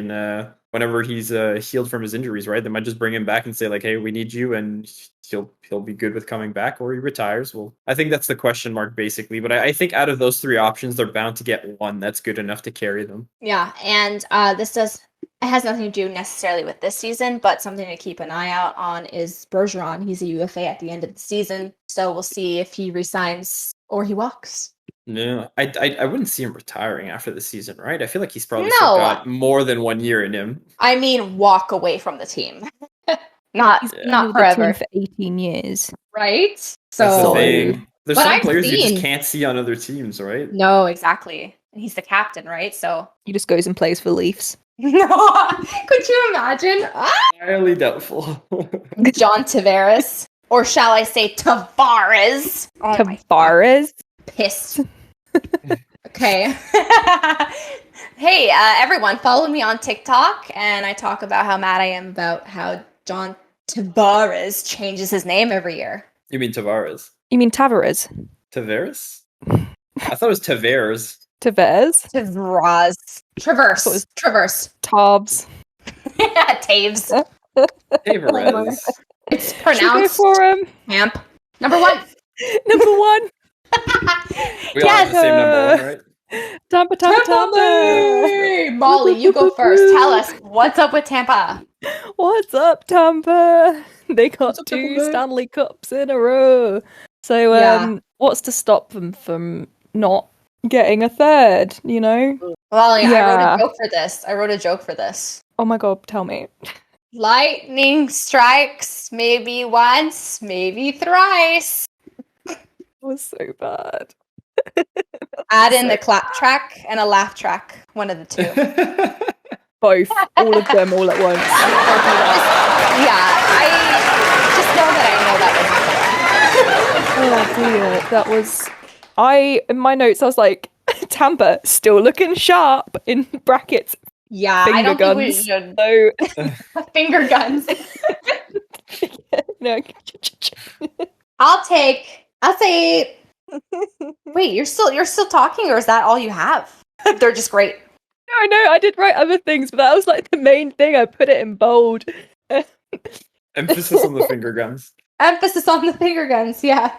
whenever he's healed from his injuries, right? They might just bring him back and say like, "Hey, we need you," and he'll be good with coming back, or he retires. Well, I think that's the question mark basically. But I think out of those three options, they're bound to get one that's good enough to carry them. Yeah, and it has nothing to do necessarily with this season, but something to keep an eye out on is Bergeron. He's a UFA at the end of the season, so we'll see if he resigns or he walks. No, I wouldn't see him retiring after the season, right? I feel like he's probably still got more than 1 year in him. I mean, walk away from the team, not He's been not with the forever, team for 18 years. right? That's the So thing. There's But some I've players you just seen- can't see on other teams, right? no, exactly. And he's the captain, right? So He just goes and plays for Leafs. no, could you imagine? Highly doubtful. John Tavares, or shall I say Tavares? Oh my Tavares. pissed. Okay. Hey, everyone, follow me on TikTok, and I talk about how mad I am about how John Tavares changes his name every year. You mean Tavares? You mean Tavares? Tavares? I thought it was Tavares. Tavares? Traverse. Tabs. Taves. Tavares. It's Should we go pronounced for him? Amp. Number one. Number one. We all have the same number one, right? Tampa. Hey, Molly, you go first. Tell us what's up with Tampa. What's up, Tampa? They got What's up, two Tampa? Stanley Cups in a row. So, Yeah. what's to stop them from not getting a third, Molly, Yeah. I wrote a joke for this. Oh my god, tell me. Lightning strikes maybe once, maybe thrice. It was so bad. Add in the clap track and a laugh track. One of the two. Both. All of them all at once. Yeah, I just know that I know that Oh dear. That was in my notes I was like, Tampa still looking sharp in brackets. Yeah, Finger I don't think we guns. should. So Finger guns. no. I'll say. Wait, you're still talking, or is that all you have? They're just great. I know, I did write other things, but that was like the main thing. I put it in bold. Emphasis on the finger guns. Emphasis on the finger guns, yeah.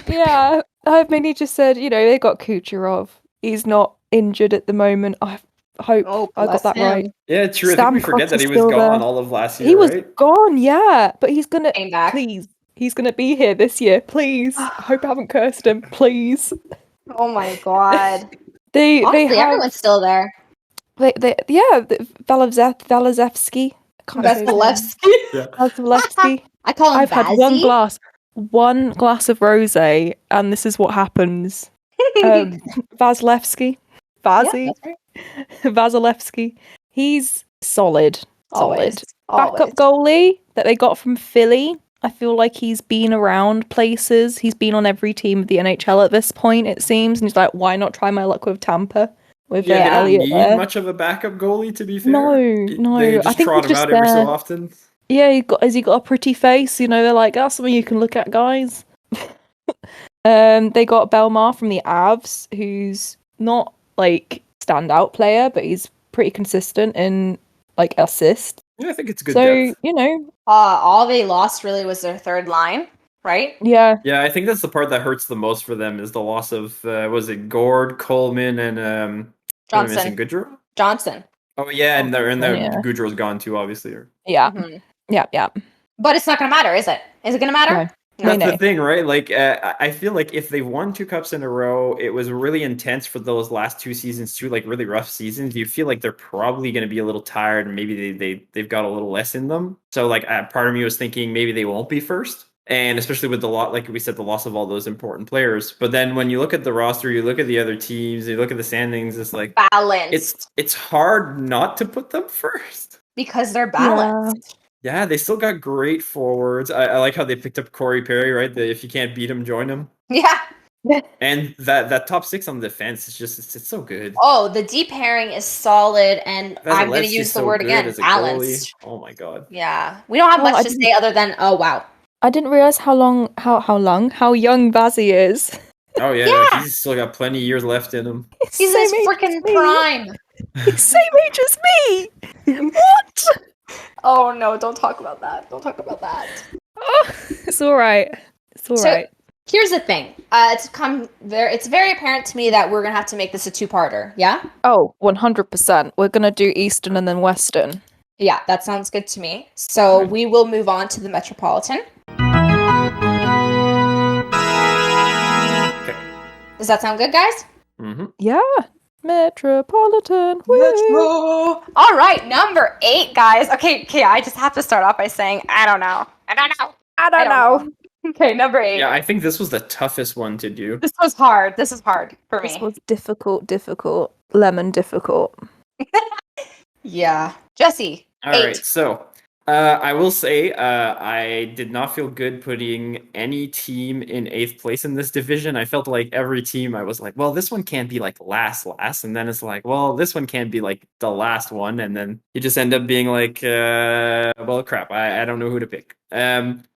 Yeah, I've mainly just said, they got Kucherov. He's not injured at the moment. I hope I got that right. Yeah, true. I think we forget that he was Stamkos is still gone there. all of last year, He was right? gone, yeah, but he's gonna Came back. please. He's gonna be here this year, please. I hope I haven't cursed him, please. Oh my god. They Honestly, have everyone's still there. Valazevsky. Vasilevsky. Yeah. Vasilevsky. I call him I've had one glass of rosé, and this is what happens. Vasilevsky. Yeah, that's right. Vasilevsky. He's solid. Always. Backup goalie that they got from Philly. I feel like he's been around places. He's been on every team of the NHL at this point, it seems. And he's like, why not try my luck with Tampa? With Yeah, they don't Elliott need there. much of a backup goalie, to be fair. No. They I just think trot he's him just out every so there. often. Yeah, has he got a pretty face? They're like, that's something you can look at, guys. They got Belmar from the Avs, who's not like standout player, but he's pretty consistent in like assists. Yeah, I think it's good So, depth. All they lost really was their third line, right? Yeah. Yeah, I think that's the part that hurts the most for them is the loss of was it Gord, Coleman, and who am I missing? Goodrow? Johnson. Oh yeah, and Yeah. Goodrow's gone too, obviously. Yeah. Mhm. Yeah. But it's not gonna matter, is it? Is it gonna matter? No. That's the thing, right? Like, I feel like if they won 2 cups in a row, it was really intense for those last 2 seasons too, like really rough seasons. You feel like they're probably going to be a little tired, and maybe they've got a little less in them. So, like, part of me was thinking maybe they won't be first, and especially with like we said, the loss of all those important players. But then when you look at the roster, you look at the other teams, you look at the standings, it's like Balanced. it's hard not to put them first Because they're balanced. Yeah, they still got great forwards. I like how they picked up Corey Perry, right? If you can't beat him, join him. Yeah. And that top 6 on the defense is just it's so good. Oh, the deep pairing is solid, and I'm going to Vasilevsky's use the so word good again, as a balanced. goalie. Oh my god. Yeah. We don't have much to say other than, oh, wow. I didn't realize how young Vazzy is. Oh yeah, he's still got plenty of years left in him. He's his freaking prime. He's same age as me. What? Oh, no, don't talk about that. Don't talk about that. Oh, it's all right. Here's the thing. It's very apparent to me that we're going to have to make this a 2-parter, yeah? Oh, 100%. We're going to do Eastern and then Western. Yeah, that sounds good to me. So we will move on to the Metropolitan. Okay. Does that sound good, guys? Mm-hmm. Yeah. Metropolitan. Metro. All right, number 8, guys. Okay, I just have to start off by saying, I don't know. I don't know. Okay, number 8. Yeah, I think this was the toughest one to do. This was hard. This is hard for me. This was difficult. Lemon difficult. Yeah. Jesse, All 8. right, so I will say I did not feel good putting any team in 8th place in this division. I felt like every team I was like, well, this one can't be like last, and then it's like, well, this one can't be like the last one, and then you just end up being like, well, crap, I don't know who to pick.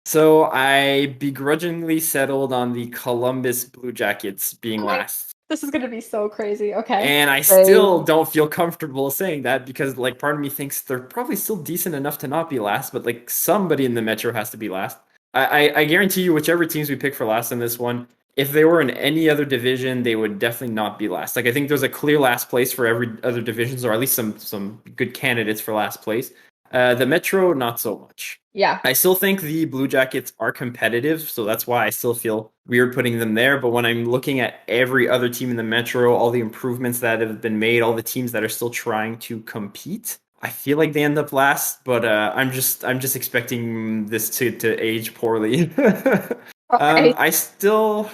So I begrudgingly settled on the Columbus Blue Jackets being last. This is going to be so crazy. Okay. And I still don't feel comfortable saying that because, like, part of me thinks they're probably still decent enough to not be last, but, like, somebody in the Metro has to be last. I guarantee you, whichever teams we pick for last in this one, if they were in any other division, they would definitely not be last. Like, I think there's a clear last place for every other divisions, or at least some good candidates for last place. The Metro, not so much. Yeah. I still think the Blue Jackets are competitive, so that's why I still feel weird putting them there. But when I'm looking at every other team in the Metro, all the improvements that have been made, all the teams that are still trying to compete, I feel like they end up last. But I'm just expecting this to age poorly. Okay. I still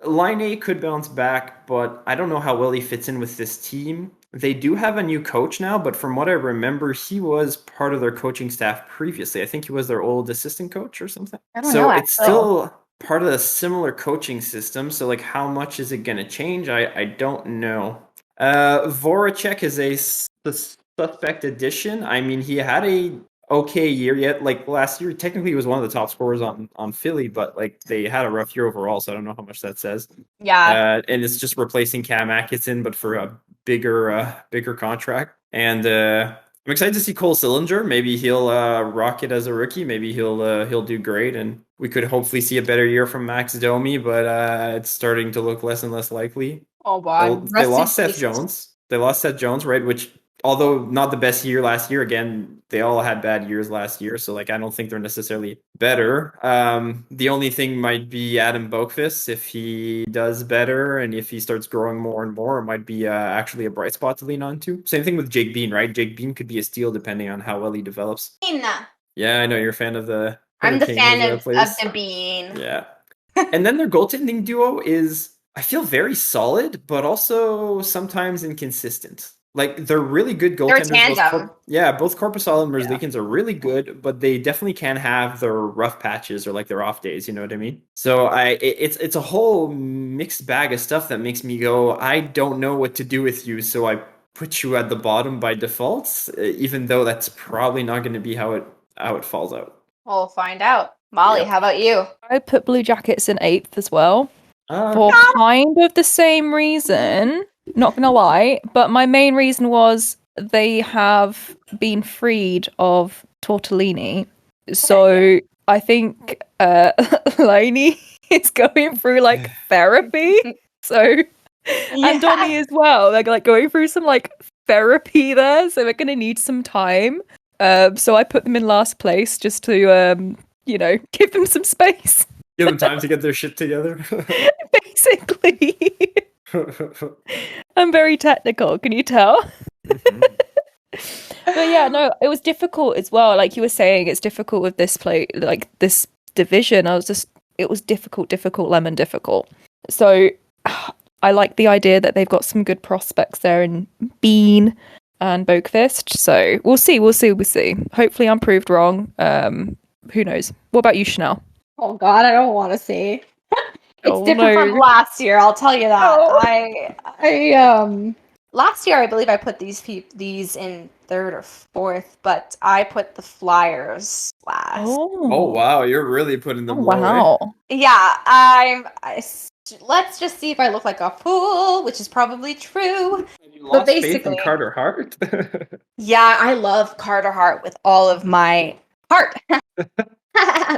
Line A could bounce back, but I don't know how well he fits in with this team. They do have a new coach now, but from what I remember, he was part of their coaching staff previously. I think he was their old assistant coach or something. I don't know, It's still part of a similar coaching system. So, like, how much is it going to change? I don't know. Voracek is a suspect addition. I mean, he had okay year yet. Like last year, technically, he was one of the top scorers on Philly, but like they had a rough year overall, so I don't know how much that says. Yeah. And it's just replacing Cam Atkinson, but for a bigger contract. And I'm excited to see Cole Sillinger. Maybe he'll rock it as a rookie. Maybe he'll do great, and we could hopefully see a better year from Max Domi. But it's starting to look less and less likely. Oh boy. They lost Seth Jones. They lost Seth Jones, right? Which, although not the best year last year, again, they all had bad years last year. So, like, I don't think they're necessarily better. The only thing might be Adam Boqvist. If he does better and if he starts growing more and more, it might be actually a bright spot to lean on to. Same thing with Jake Bean, right? Jake Bean could be a steal depending on how well he develops. Yeah, I know you're a fan of the. I'm the fan of players. the Bean. Yeah. And then their goaltending duo is, I feel, very solid, but also sometimes inconsistent. Like, they're really good goaltenders. They're a tandem. Both Korpisalo and Merzlikins are really good, but they definitely can have their rough patches or like their off days. You know what I mean? So it's a whole mixed bag of stuff that makes me go, I don't know what to do with you, so I put you at the bottom by default, even though that's probably not going to be how it falls out. We'll find out. Molly, how about you? I put Blue Jackets in 8th as well. For kind of the same reason, not gonna lie, but my main reason was they have been freed of Tortellini. So I think Lainey is going through like therapy. So and Donnie as well. They're like going through some like therapy there, so they're gonna need some time. So I put them in last place just to give them some space. Give them time to get their shit together. Basically. I'm very technical, can you tell? Mm-hmm. But yeah, no, it was difficult as well. Like you were saying, it's difficult with this this division. It was difficult, lemon difficult. So I like the idea that they've got some good prospects there in Bean and Boqvist. So we'll see. Hopefully I'm proved wrong. Who knows? What about you, Chanel? Oh God, I don't want to see. It's different from last year. I'll tell you that. Oh. I last year I believe I put these in 3rd or 4th, but I put the Flyers last. Oh wow, you're really putting them low. Wow. Yeah, let's just see if I look like a fool, which is probably true. You lost faith in Carter Hart. Yeah, I love Carter Hart with all of my heart.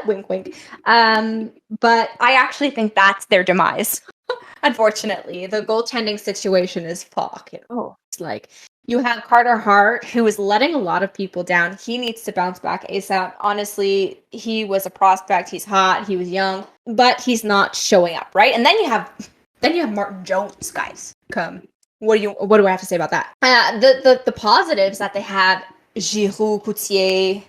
Wink, wink. But I actually think that's their demise. Unfortunately, the goaltending situation is fuck. It's like you have Carter Hart, who is letting a lot of people down. He needs to bounce back ASAP. Honestly, he was a prospect. He's hot. He was young, but he's not showing up, right? And then you have Martin Jones, guys. What do I have to say about that? The positives that they have: Giroux, Coutier,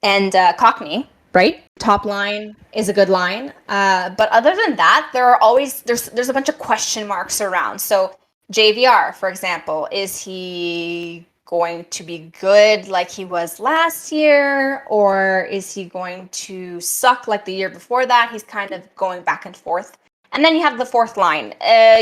and Cockney. Right? Top line is a good line. But other than that, there's a bunch of question marks around. So JVR, for example, is he going to be good like he was last year? Or is he going to suck like the year before that? He's kind of going back and forth. And then you have the 4th line.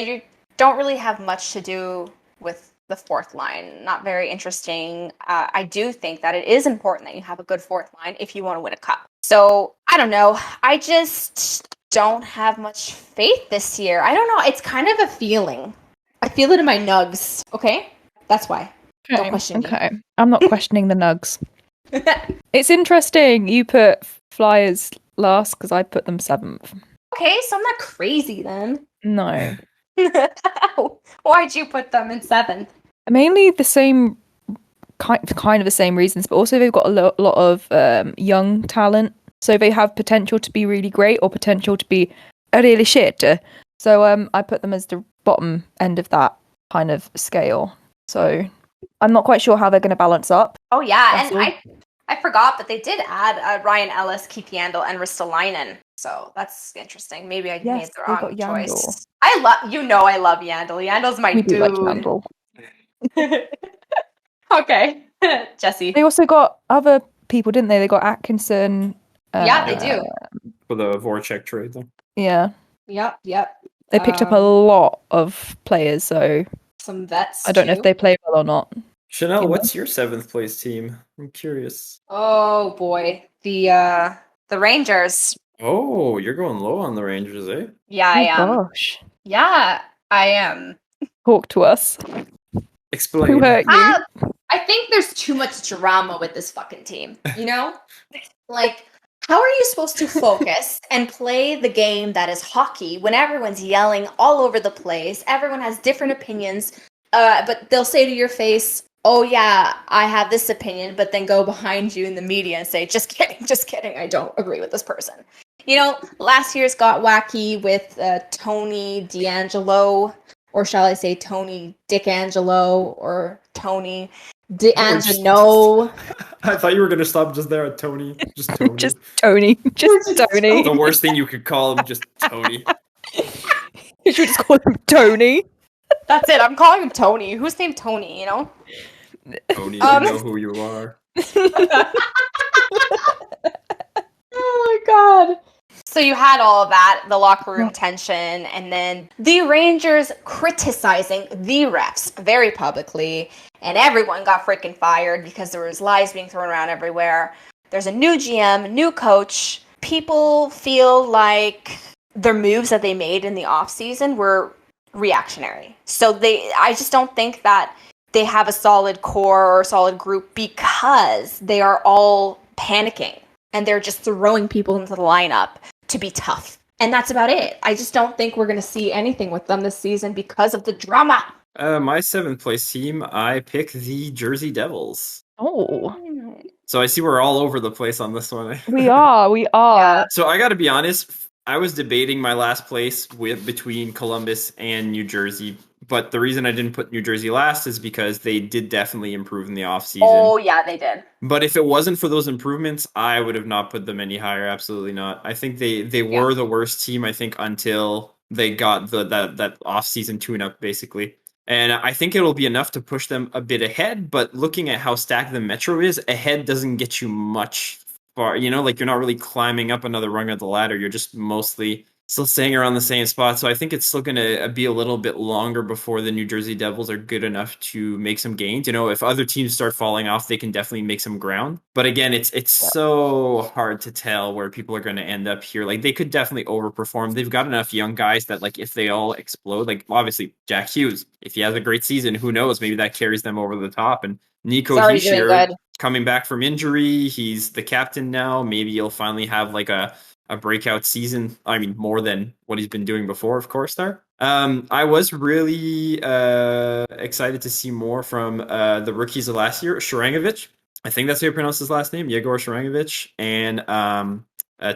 You don't really have much to do with the 4th line. Not very interesting. I do think that it is important that you have a good 4th line if you want to win a cup. So, I don't know. I just don't have much faith this year. I don't know. It's kind of a feeling. I feel it in my nugs. Okay? That's why. Don't question me. Okay. I'm not questioning the nugs. It's interesting. You put Flyers last because I put them 7th. Okay, so I'm not crazy then. No. Why'd you put them in 7th? Mainly the same kind of the same reasons, but also they've got a lot of young talent, so they have potential to be really great or potential to be really shit. So I put them as the bottom end of that kind of scale. So I'm not quite sure how they're going to balance up. Oh yeah, and I forgot, but they did add Ryan Ellis, Keith Yandel, and Ristolainen. So that's interesting. Maybe I made the wrong choice. I love Yandel. Yandel's my dude. Like Yandel. Okay, Jesse. They also got other people, didn't they? They got Atkinson. Yeah, they do. For the Voracek trade, though. Yeah. Yep. They picked up a lot of players, so some vets. I don't know if they play well or not. Chanel, You know? what's your 7th place team? I'm curious. Oh boy, the Rangers. Oh, you're going low on the Rangers, eh? Yeah, I am. Gosh. Yeah, I am. Talk to us. Explain. Who hurt you? I think there's too much drama with this fucking team. You know, like. How are you supposed to focus and play the game that is hockey when everyone's yelling all over the place? Everyone has different opinions, but they'll say to your face, "Oh yeah, I have this opinion," but then go behind you in the media and say, "Just kidding, I don't agree with this person." You know, last year's got wacky with Tony D'Angelo, or shall I say Tony Dickangelo, or Tony D'Angelo. I thought you were going to stop just there at Tony. Just Tony. Just Tony. Just Tony. The worst thing you could call him, just Tony. You should just call him Tony. That's it. I'm calling him Tony. Who's named Tony, you know? Tony, you know who you are. Oh my god. So you had all of that, the locker room tension, and then the Rangers criticizing the refs very publicly, and everyone got freaking fired because there was lies being thrown around everywhere. There's a new GM, new coach. People feel like their moves that they made in the offseason were reactionary. So I just don't think that they have a solid core or solid group because they are all panicking and they're just throwing people into the lineup to be tough. And that's about it. I just don't think we're going to see anything with them this season because of the drama. My 7th place team, I pick the Jersey Devils. Oh. So I see we're all over the place on this one. We are. Yeah. So I got to be honest, I was debating my last place between Columbus and New Jersey. But the reason I didn't put New Jersey last is because they did definitely improve in the offseason. Oh, yeah, they did. But if it wasn't for those improvements, I would have not put them any higher. Absolutely not. I think they were the worst team, I think, until they got that off-season tune-up, basically. And I think it'll be enough to push them a bit ahead. But looking at how stacked the Metro is, ahead doesn't get you much far. You know, like you're not really climbing up another rung of the ladder. You're just mostly still staying around the same spot. So I think it's still going to be a little bit longer before the New Jersey Devils are good enough to make some gains. You know, if other teams start falling off, they can definitely make some ground. But again, it's so hard to tell where people are going to end up here. Like they could definitely overperform. They've got enough young guys that like if they all explode, like obviously Jack Hughes, if he has a great season, who knows? Maybe that carries them over the top. And Nico Hischier coming back from injury, he's the captain now. Maybe he'll finally have like a breakout season. I mean, more than what he's been doing before, of course, there. I was really excited to see more from the rookies of last year, Sharangovich. I think that's how you pronounce his last name, Yegor Sharangovich, and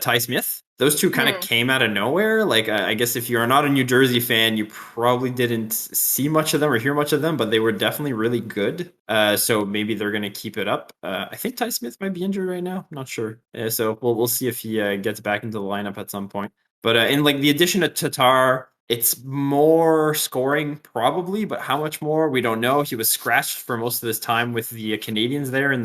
Ty Smith. Those two kind of came out of nowhere. Like, I guess if you're not a New Jersey fan, you probably didn't see much of them or hear much of them, but they were definitely really good. So maybe they're going to keep it up. I think Ty Smith might be injured right now. I'm not sure. So we'll see if he gets back into the lineup at some point. But in like the addition of Tatar, it's more scoring probably, but how much more we don't know. He was scratched for most of this time with the Canadians there in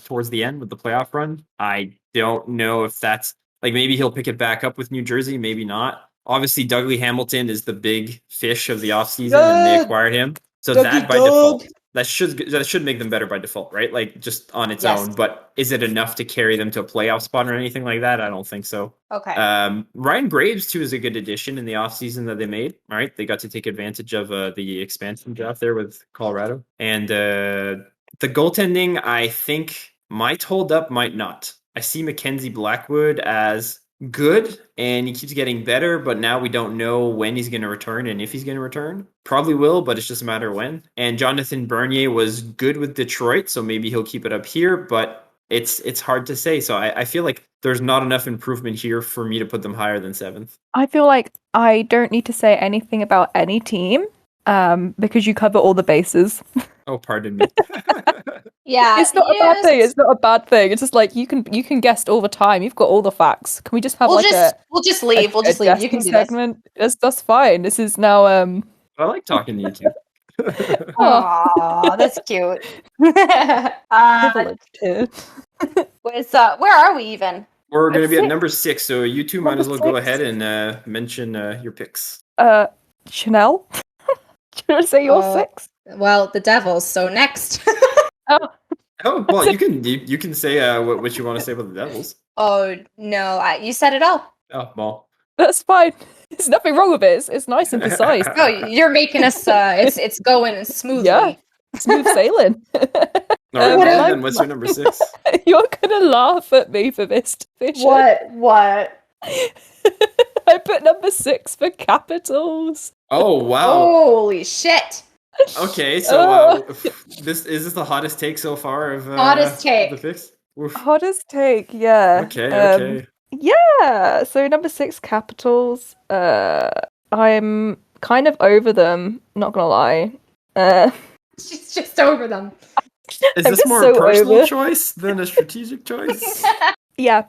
towards the end with the playoff run. I don't know if that's like maybe he'll pick it back up with New Jersey, maybe not. Obviously, Dougley Hamilton is the big fish of the offseason, and they acquired him. So that by default, that should make them better by default, right? Like just on its own. But is it enough to carry them to a playoff spot or anything like that? I don't think so. Okay. Ryan Graves too is a good addition in the offseason that they made. Right, they got to take advantage of the expansion draft there with Colorado, and the goaltending I think might hold up, might not. I see Mackenzie Blackwood as good, and he keeps getting better, but now we don't know when he's going to return and if he's going to return. Probably will, but it's just a matter of when. And Jonathan Bernier was good with Detroit, so maybe he'll keep it up here, but it's hard to say. So I feel like there's not enough improvement here for me to put them higher than 7th. I feel like I don't need to say anything about any team because you cover all the bases. Oh, pardon me. Yeah, it's not a bad thing. It's not a bad thing. It's just like you can guess all the time. You've got all the facts. Can we just have we'll just leave. We'll just leave. You can do segment. That's fine. This is now. I like talking to you too. Aww, that's cute. Where are we even? We're going to be at number 6, so you two might as well go ahead and mention your picks. Chanel. Do you want to say your 6? Well, the Devils. So next. Oh well, you can say what you want to say about the Devils. Oh no, you said it all. Oh well. That's fine. There's nothing wrong with it. It's nice and precise. Oh, you're making us. It's going smoothly. Yeah. Smooth sailing. All right, my- then what's your number 6? You're gonna laugh at me for this, Fisher. What? I put number 6 for Capitals. Oh wow. Holy shit! Okay, so this is the hottest take so far of Hottest take. the picks. Oof. Hottest take, yeah. Okay. Yeah, so number 6 Capitals. I'm kind of over them, not gonna lie. She's just over them. Is I'm this just more so a personal over. choice than a strategic choice? Yeah,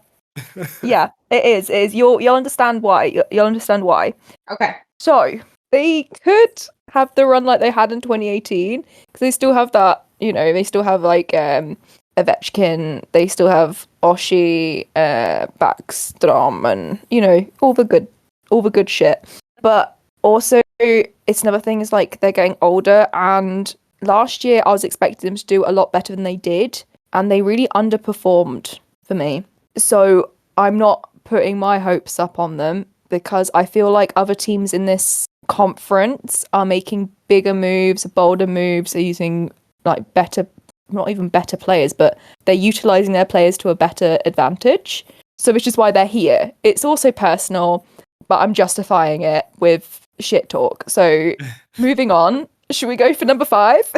it is. It is. You'll understand why. You'll understand why. Okay. So they could have the run like they had in 2018 because they still have that. They still have like Ovechkin. They still have Oshie, Backstrom, and all the good shit. But also, it's another thing is like they're getting older, and last year I was expecting them to do a lot better than they did, and they really underperformed for me. So I'm not putting my hopes up on them because I feel like other teams in this conference are making bigger moves, bolder moves, they're using like better, not even better players, but they're utilizing their players to a better advantage. So which is why they're here. It's also personal, but I'm justifying it with shit talk. So moving on, should we go for number 5?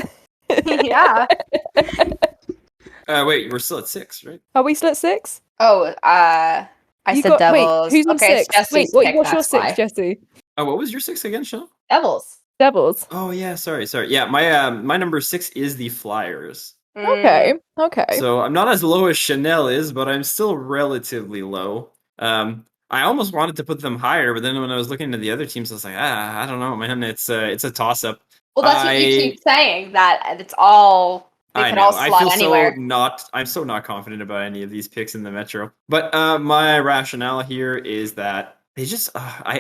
Yeah. Wait, we're still at 6, right? Are we still at 6? Oh, I said Devils. Wait, who's on okay, 6? it's Jesse's Wait, pick, what's your that's 6, why. Jesse? Oh, what was your 6 again, Sean? Devils. Devils. Oh yeah, sorry. Yeah, my number 6 is the Flyers. Okay. So I'm not as low as Chanel is, but I'm still relatively low. I almost wanted to put them higher, but then when I was looking at the other teams, I was like, I don't know, man. It's a toss up. Well, that's what you keep saying, that it's all. They can all slot anywhere. I'm so not confident about any of these picks in the Metro. But my rationale here is that they just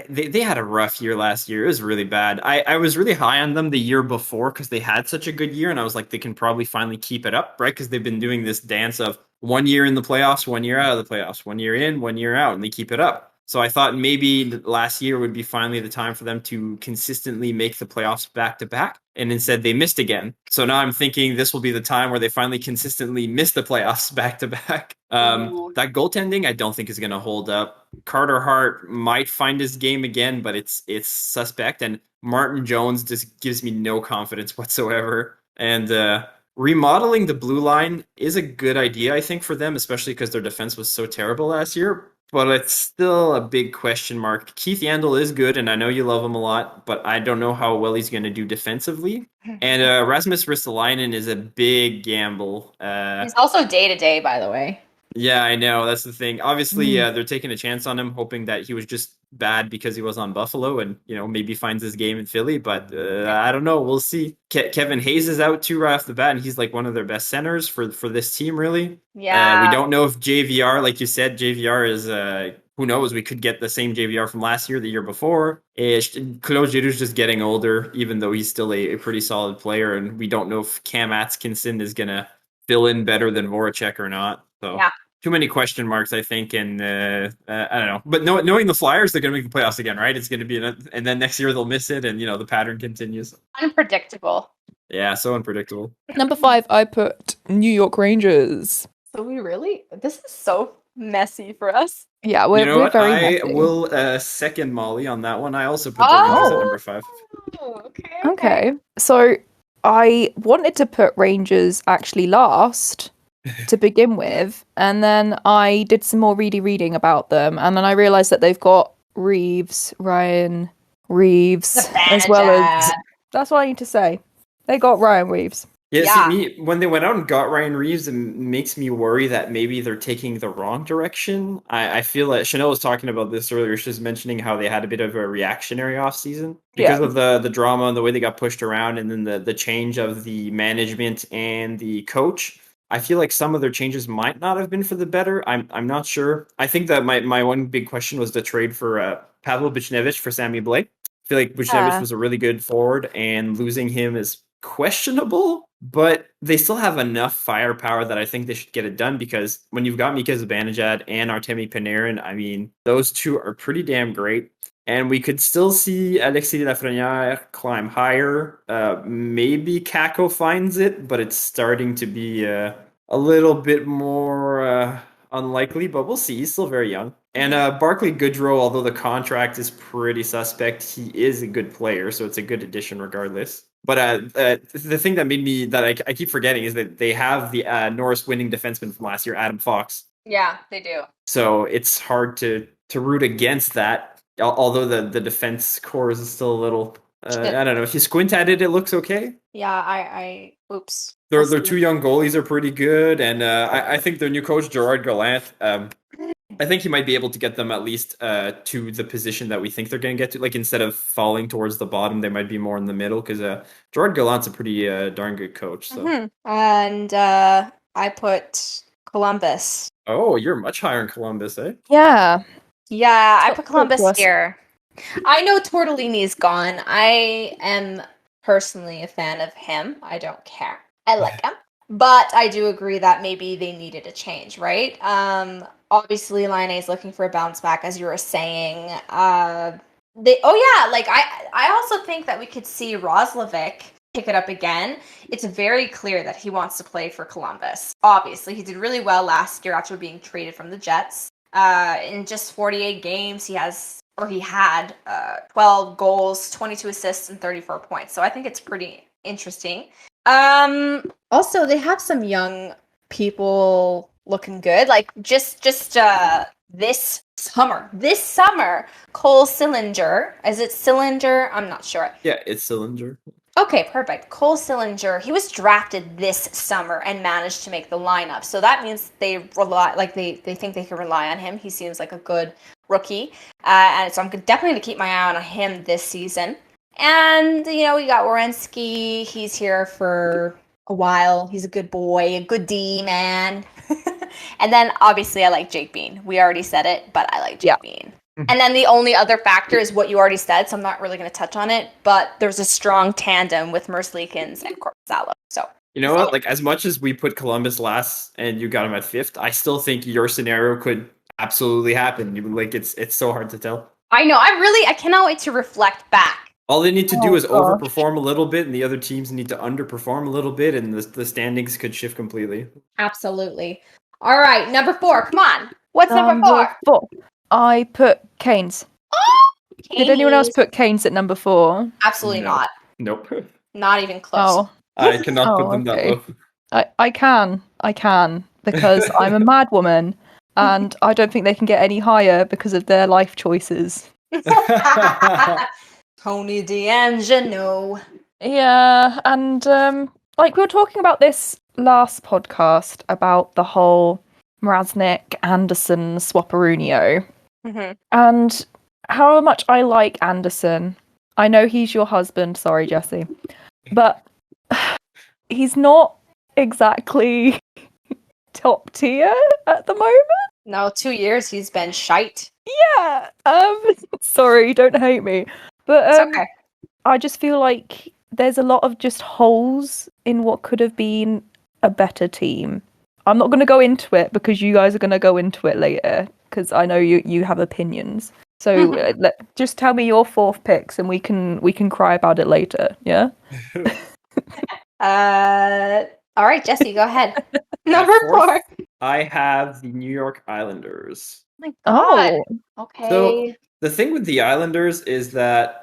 they had a rough year last year. It was really bad. I was really high on them the year before because they had such a good year, and I was like, they can probably finally keep it up, right? Because they've been doing this dance of 1 year in the playoffs, 1 year out of the playoffs, 1 year in, 1 year out, and they keep it up. So I thought maybe last year would be finally the time for them to consistently make the playoffs back to back. And instead they missed again. So now I'm thinking this will be the time where they finally consistently miss the playoffs back to back. That goaltending I don't think is going to hold up. Carter Hart might find his game again, but it's suspect. And Martin Jones just gives me no confidence whatsoever. And remodeling the blue line is a good idea, I think, for them, especially because their defense was so terrible last year. But it's still a big question mark. Keith Yandel is good, and I know you love him a lot, but I don't know how well he's going to do defensively. And Rasmus Ristolainen is a big gamble. He's also day-to-day, by the way. Yeah, I know. That's the thing. Obviously, they're taking a chance on him, hoping that he was just bad because he was on Buffalo and, maybe finds his game in Philly. But I don't know. We'll see. Kevin Hayes is out too right off the bat, and he's like one of their best centers for this team, really. Yeah. We don't know if JVR, like you said, JVR is... who knows? We could get the same JVR from last year, the year before. Claude Giroux's just getting older, even though he's still a pretty solid player. And we don't know if Cam Atkinson is going to fill in better than Voracek or not. So too many question marks, I think. And I don't know. But knowing the Flyers, they're going to make the playoffs again, right? It's going to be, and then next year they'll miss it. And, the pattern continues. Unpredictable. Yeah, so unpredictable. Number 5, I put New York Rangers. So this is so messy for us. Yeah, we're very messy. I will second Molly on that one. I also put the Rangers at number 5. Okay. So I wanted to put Rangers actually last to begin with, and then I did some more reading about them, and then I realized that they've got Ryan Reeves, as well as... That's what I need to say. They got Ryan Reeves. Yeah, see, when they went out and got Ryan Reeves, it makes me worry that maybe they're taking the wrong direction. I feel like Chanel was talking about this earlier. She was mentioning how they had a bit of a reactionary offseason because of the drama and the way they got pushed around, and then the change of the management and the coach. I feel like some of their changes might not have been for the better. I'm not sure. I think that my one big question was the trade for Pavel Buchnevich for Sammy Blake. I feel like Buchnevich was a really good forward, and losing him is questionable, but they still have enough firepower that I think they should get it done, because when you've got Mika Zibanejad and Artemi Panarin, I mean, those two are pretty damn great. And we could still see Alexis Lafrenière climb higher. Maybe Kako finds it, but it's starting to be a little bit more unlikely, but we'll see. He's still very young. And Barclay Goodrow, although the contract is pretty suspect, he is a good player, so it's a good addition regardless. But the thing that made me, that I keep forgetting, is that they have the Norris winning defenseman from last year, Adam Fox. Yeah, they do. So it's hard to root against that. Although the defense core is still a little, I don't know. If you squint at it, it looks okay. Yeah, I oops. Their two young goalies are pretty good, and I think their new coach, Gerard Gallant, I think he might be able to get them at least to the position that we think they're going to get to. Like, instead of falling towards the bottom, they might be more in the middle, because Gerard Gallant's a pretty darn good coach. So. Mm-hmm. And I put Columbus. Oh, you're much higher in Columbus, eh? Yeah. Yeah, I put Columbus Plus. here. I know Tortellini's gone. I am personally a fan of him. I don't care. I like him. But I do agree that maybe they needed a change, right? Obviously, Laine's looking for a bounce back, as you were saying. I also think that we could see Roslovic pick it up again. It's very clear that he wants to play for Columbus. Obviously, he did really well last year after being traded from the Jets. In just 48 games, he had 12 goals, 22 assists, and 34 points. So I think it's pretty interesting. Also, they have some young people looking good. Like just this summer, Cole Sillinger. Is it Sillinger? I'm not sure. Yeah, it's Sillinger. Okay, perfect. Cole Sillinger, he was drafted this summer and managed to make the lineup. So that means they think they can rely on him. He seems like a good rookie. And so I'm definitely going to keep my eye on him this season. And, we got Werenski. He's here for a while. He's a good boy, a good D man. And then obviously I like Jake Bean. We already said it, but I like Jake Bean. And then the only other factor is what you already said, so I'm not really going to touch on it, but there's a strong tandem with Merzlikins and Korpisalo. So you know what? Like, as much as we put Columbus last and you got him at 5th, I still think your scenario could absolutely happen. It's so hard to tell. I know. I cannot wait to reflect back. All they need to do is overperform a little bit, and the other teams need to underperform a little bit, and the standings could shift completely. Absolutely. All right, number 4. Come on. What's number 4? I put Canes. Did anyone else put Canes at number 4? Absolutely not. Nope. Not even close. I cannot put them that low. I can, because I'm a mad woman, and I don't think they can get any higher because of their life choices. Tony D'Angelo. Yeah, and we were talking about this last podcast about the whole Mraznik, Anderson, Swapperunio. Mm-hmm. And how much I like Anderson. I know he's your husband, sorry, Jesse. But he's not exactly top tier at the moment. No, 2 years he's been shite. Yeah. Sorry, don't hate me. But It's okay. I just feel like there's a lot of just holes in what could have been a better team. I'm not going to go into it because you guys are going to go into it later, because I know you have opinions. So just tell me your 4th picks and we can cry about it later, yeah? All right, Jesse, go ahead. Number 4. I have the New York Islanders. Oh my God. Okay. So the thing with the Islanders is that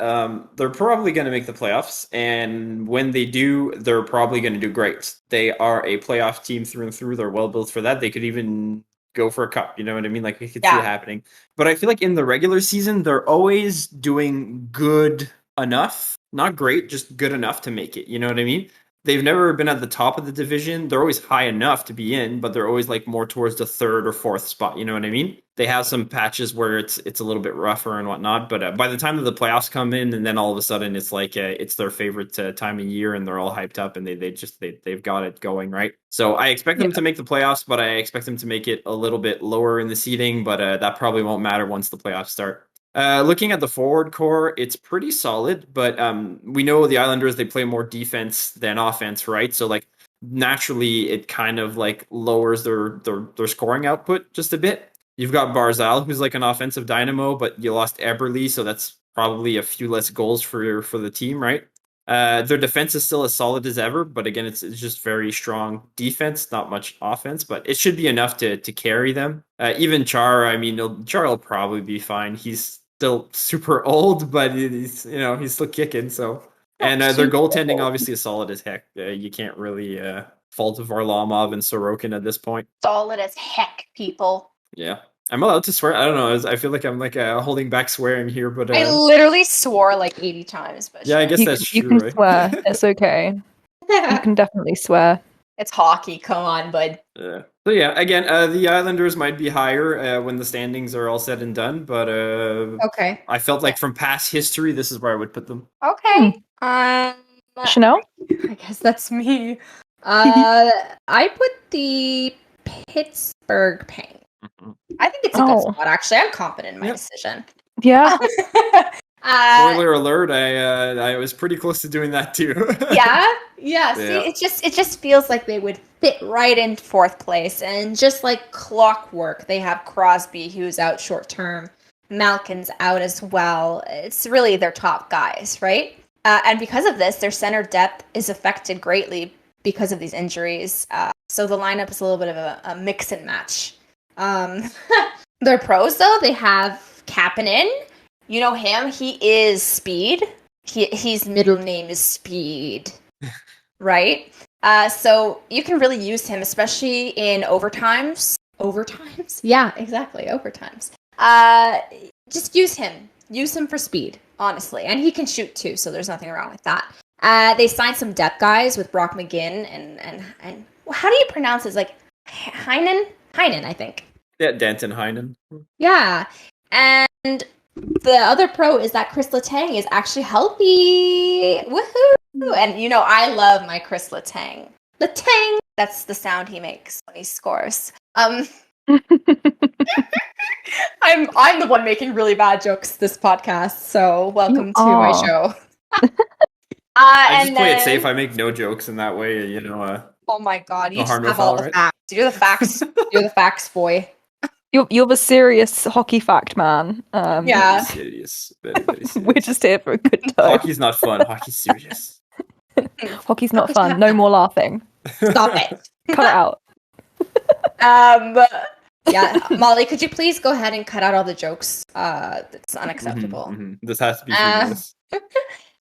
they're probably going to make the playoffs, and when they do, they're probably going to do great. They are a playoff team through and through. They're well built for that. They could even go for a cup. You know what I mean? Like, we could see it happening. But I feel like in the regular season, they're always doing good enough. Not great, just good enough to make it. You know what I mean? They've never been at the top of the division. They're always high enough to be in, but they're always like more towards the 3rd or 4th spot. You know what I mean? They have some patches where it's a little bit rougher and whatnot, but by the time that the playoffs come in, and then all of a sudden it's like it's their favorite time of year, and they're all hyped up, and they've got it going, right? So I expect them to make the playoffs, but I expect them to make it a little bit lower in the seeding, but that probably won't matter once the playoffs start. Looking at the forward core, it's pretty solid, but we know the Islanders, they play more defense than offense, right? So like naturally it kind of like lowers their scoring output just a bit. You've got Barzal, who's like an offensive dynamo, but you lost Eberle, so that's probably a few less goals for the team, right? Their defense is still as solid as ever, but again, it's just very strong defense, not much offense, but it should be enough to carry them. Even Char, I mean, Char will probably be fine. He's still super old, but he's still kicking. So, and their goaltending obviously is solid as heck. You can't really fault Varlamov and Sorokin at this point. Solid as heck, people. Yeah. I'm allowed to swear. I don't know. I feel like I'm like holding back swearing here, but I literally swore like 80 times. But yeah, I guess that's you true. can right? swear. It's okay. You can definitely swear. It's hockey. Come on, bud. So yeah, again, the Islanders might be higher when the standings are all said and done, but Okay. I felt like from past history, this is where I would put them. Okay. Chanel? I guess that's me. I put the Pittsburgh Penguins. Mhm. I think it's a good spot. Actually, I'm confident in my decision. Yeah. Spoiler alert! I was pretty close to doing that too. yeah. See, it just feels like they would fit right in fourth place, and just like clockwork, they have Crosby, who's out short term. Malkin's out as well. It's really their top guys, right? And because of this, their center depth is affected greatly because of these injuries. So the lineup is a little bit of a mix and match. Their pros, though, they have Kapanen. You know him. He is speed. His middle name is Speed, right? So you can really use him, especially in overtimes. Overtimes? Yeah, exactly. Overtimes. Just use him. Use him for speed, honestly. And he can shoot, too, so there's nothing wrong with that. They signed some depth guys with Brock McGinn and how do you pronounce it? Like, Heinen, I think. Yeah, Danton Heinen. Yeah. And the other pro is that Chris Letang is actually healthy. Woohoo! And, I love my Chris Letang. Letang! That's the sound he makes when he scores. I'm the one making really bad jokes this podcast, so welcome to my show. I just play it safe. I make no jokes in that way, oh my god, you no just harm, no have foul, all the right? facts. You're the facts. You're the facts boy. You're the serious hockey fact man. Yeah. Serious. Very, very serious. We're just here for a good time. Hockey's not fun. Hockey's serious. Hockey's not fun. No more laughing. Stop it. Cut it out. Yeah, Molly, could you please go ahead and cut out all the jokes? That's unacceptable. Mm-hmm. This has to be humorous.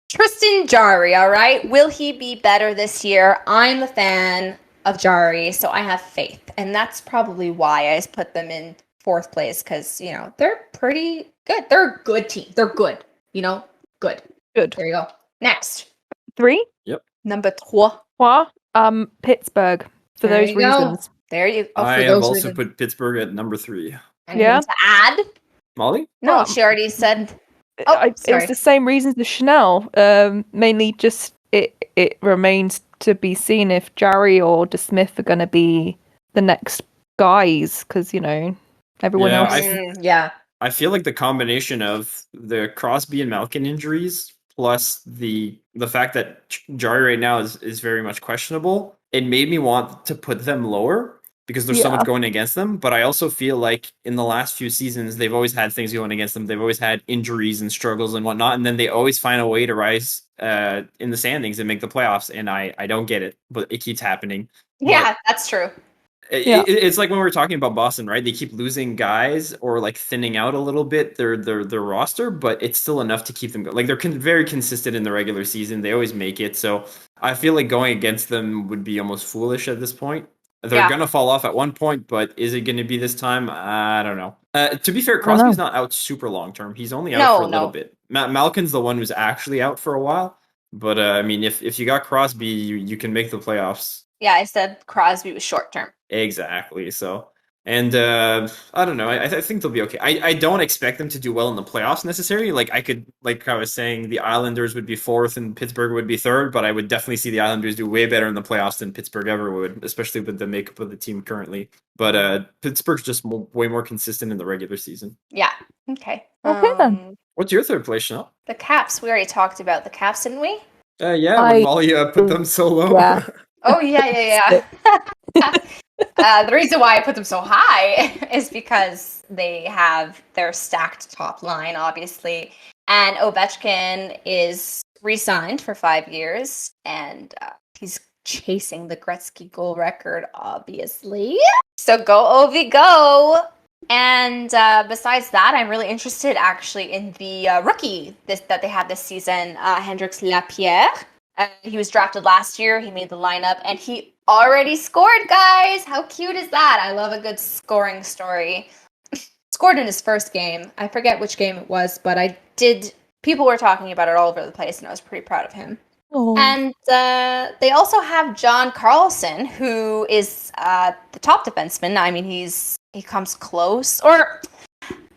Tristan Jarry, all right? Will he be better this year? I'm a fan of Jarry, so I have faith. And that's probably why I put them in fourth place, because, they're pretty good. They're a good team. They're good. Good. Good. There you go. Next. 3? Yep. Number 3. Pittsburgh. For There those you go. reasons. There you go. I have also put Pittsburgh at number 3. Anything to add? Molly? No, she already said. Oh, It was the same reasons as Chanel. Mainly just it remains to be seen if Jarry or DeSmith are going to be the next guys, because everyone else. I feel like the combination of the Crosby and Malkin injuries plus the fact that Jarry right now is very much questionable, it made me want to put them lower because there's so much going against them. But I also feel like in the last few seasons, they've always had things going against them. They've always had injuries and struggles and whatnot. And then they always find a way to rise in the standings and make the playoffs. And I don't get it, but it keeps happening. Yeah, that's true. It's like when we were talking about Boston, right? They keep losing guys or like thinning out a little bit their roster, but it's still enough to keep them going. Like they're very consistent in the regular season. They always make it. So I feel like going against them would be almost foolish at this point. They're going to fall off at one point, but is it going to be this time? I don't know. To be fair, Crosby's not out super long term. He's only out for a little bit. Malkin's the one who's actually out for a while. But I mean, if you got Crosby, you can make the playoffs. Yeah, I said Crosby was short term. Exactly. So, and I don't know. I think they'll be okay. I don't expect them to do well in the playoffs necessarily. Like I was saying, the Islanders would be 4th and Pittsburgh would be 3rd, but I would definitely see the Islanders do way better in the playoffs than Pittsburgh ever would, especially with the makeup of the team currently. But Pittsburgh's just way more consistent in the regular season. Yeah. Okay. Okay, then. What's your third place, Chanel? The Caps. We already talked about the Caps, didn't we? Yeah, I- when Molly put them so low. Yeah. Oh, yeah. The reason why I put them so high is because they're stacked top line, obviously. And Ovechkin is re-signed for 5 years, and he's chasing the Gretzky goal record, obviously. So go Ovi, go! And besides that, I'm really interested actually in the rookie that they had this season, Hendrix Lapierre. He was drafted last year. He made the lineup, and he already scored, guys. How cute is that? I love a good scoring story. Scored in his first game. I forget which game it was, but I did. People were talking about it all over the place, and I was pretty proud of him. Oh. And they also have John Carlson, who is the top defenseman. I mean, he comes close. Or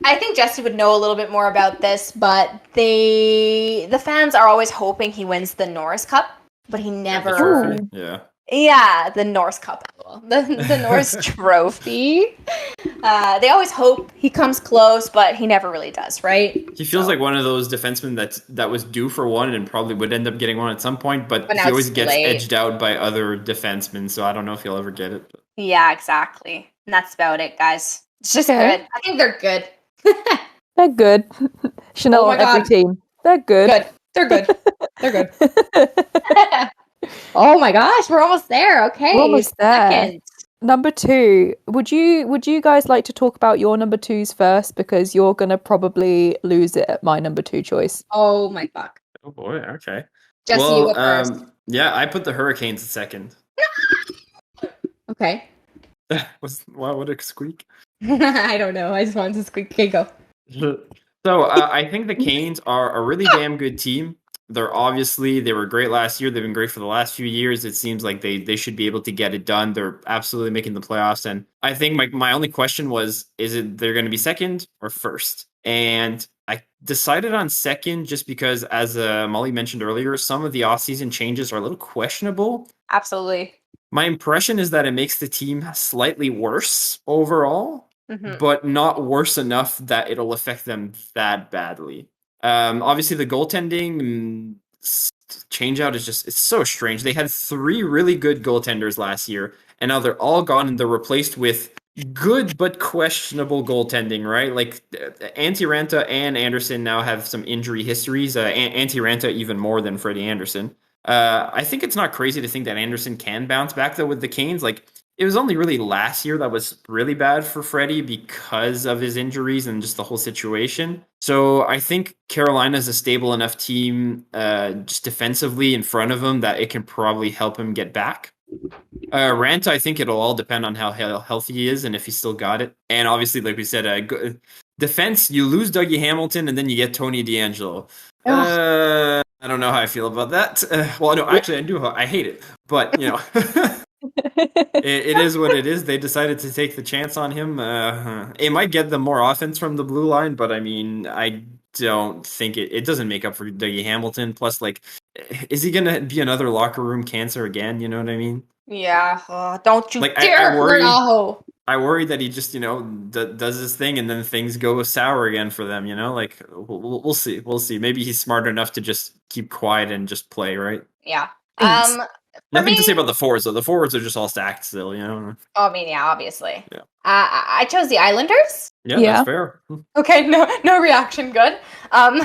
I think Jesse would know a little bit more about this, but the fans are always hoping he wins the Norris Cup, but he never. Trophy. Yeah. Yeah, the Norris Cup, the Norris Trophy. They always hope he comes close, but he never really does, right? He feels like one of those defensemen that was due for one and probably would end up getting one at some point, but now he always it's gets late. edged out by other defensemen, so I don't know if he'll ever get it. Yeah, exactly. And that's about it, guys. It's just Okay. good. I think they're good. They're good. Chanel Oh my on every God. team. They're good. Good. They're good. They're good. Oh my gosh, we're almost there. Okay. We're almost there. Second. Number 2. Would you guys like to talk about your number 2s first? Because you're gonna probably lose it at my number 2 choice. Oh my fuck. Oh boy, okay. Jesse, well, you go first. Yeah, I put the Hurricanes at second. Okay. Wow, what a squeak. I don't know. I just wanted to squeak. Okay, go. So I think the Canes are a really damn good team. They were great last year. They've been great for the last few years. It seems like they should be able to get it done. They're absolutely making the playoffs. And I think my only question was, they're going to be second or first? And I decided on second just because, as Molly mentioned earlier, some of the offseason changes are a little questionable. Absolutely. My impression is that it makes the team slightly worse overall, Mhm. but not worse enough that it'll affect them that badly. Obviously, the goaltending change out is it's so strange. They had 3 really good goaltenders last year, and now they're all gone and they're replaced with good but questionable goaltending, right? Like Antti Ranta and Anderson now have some injury histories. Antti Ranta even more than Freddie Anderson. I think it's not crazy to think that Anderson can bounce back though with the Canes. Like it was only really last year that was really bad for Freddie because of his injuries and just the whole situation. So I think Carolina's a stable enough team just defensively in front of him that it can probably help him get back. Rant, I think it'll all depend on how healthy he is and if he still got it. And obviously, like we said, defense, you lose Dougie Hamilton and then you get Tony DeAngelo. I don't know how I feel about that. Well, no, actually, I do. I hate it. But, you know, it is what it is. They decided to take the chance on him. It might get them more offense from the blue line, but I mean, I don't think it doesn't make up for Dougie Hamilton. Plus, like, is he going to be another locker room cancer again? You know what I mean? Yeah. Don't you Like, dare. I worry that he just, does his thing and then things go sour again for them, Like, we'll see. We'll see. Maybe he's smart enough to just keep quiet and just play, right? Yeah. Nothing to say about the forwards, though. The forwards are just all stacked still, I mean, yeah, obviously. Yeah. I chose the Islanders. Yeah, Yeah. that's fair. Okay, no reaction. Good. Yeah,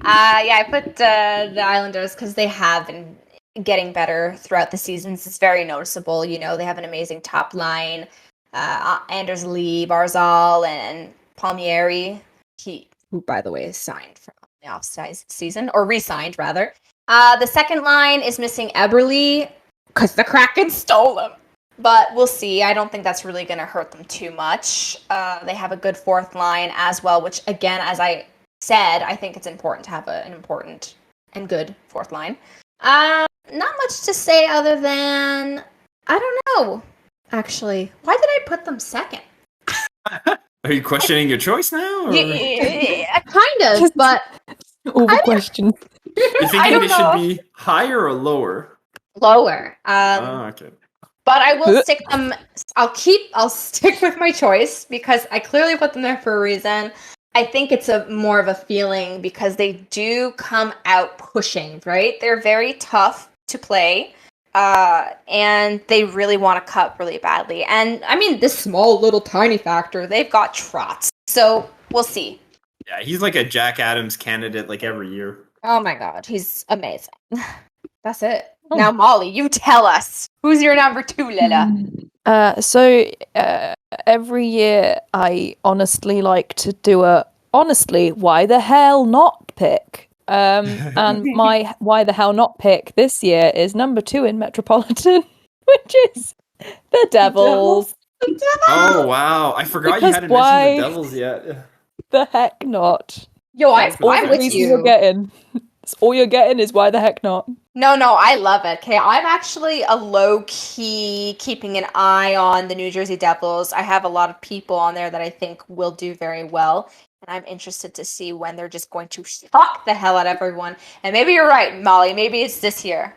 I put the Islanders because they have been getting better throughout the seasons. It's very noticeable. They have an amazing top line. Anders Lee, Barzal, and Palmieri. Who, by the way, is signed from the off-season, or re-signed, rather. The second line is missing Eberle because the Kraken stole him. But we'll see. I don't think that's really going to hurt them too much. They have a good fourth line as well, which, again, as I said, I think it's important to have an important and good fourth line. Not much to say other than, I don't know, actually. Why did I put them second? Are you questioning your choice now? Or? Yeah, kind of, but All the questions. You thinking they should be higher or lower? lower. Okay. But I will stick them. I'll stick with my choice because I clearly put them there for a reason. I think it's a more of a feeling because they do come out pushing, right? They're very tough to play. And they really want a cup really badly. And I mean, this small little tiny factor, they've got Trotz. So we'll see. Yeah, he's like a Jack Adams candidate like every year. Oh my god, he's amazing. That's it. Now, Molly, you tell us. Who's your number 2, Lila? Every year I honestly like to do why the hell not pick. And my why the hell not pick this year is number 2 in Metropolitan, which is the Devils. Oh, wow. I forgot you hadn't mentioned the Devils yet. The heck not. Yo, I'm with you. All you're getting is why the heck not. No, I love it. Okay, I'm actually a low-key keeping an eye on the New Jersey Devils. I have a lot of people on there that I think will do very well. And I'm interested to see when they're just going to shock the hell out of everyone. And maybe you're right, Molly. Maybe it's this year.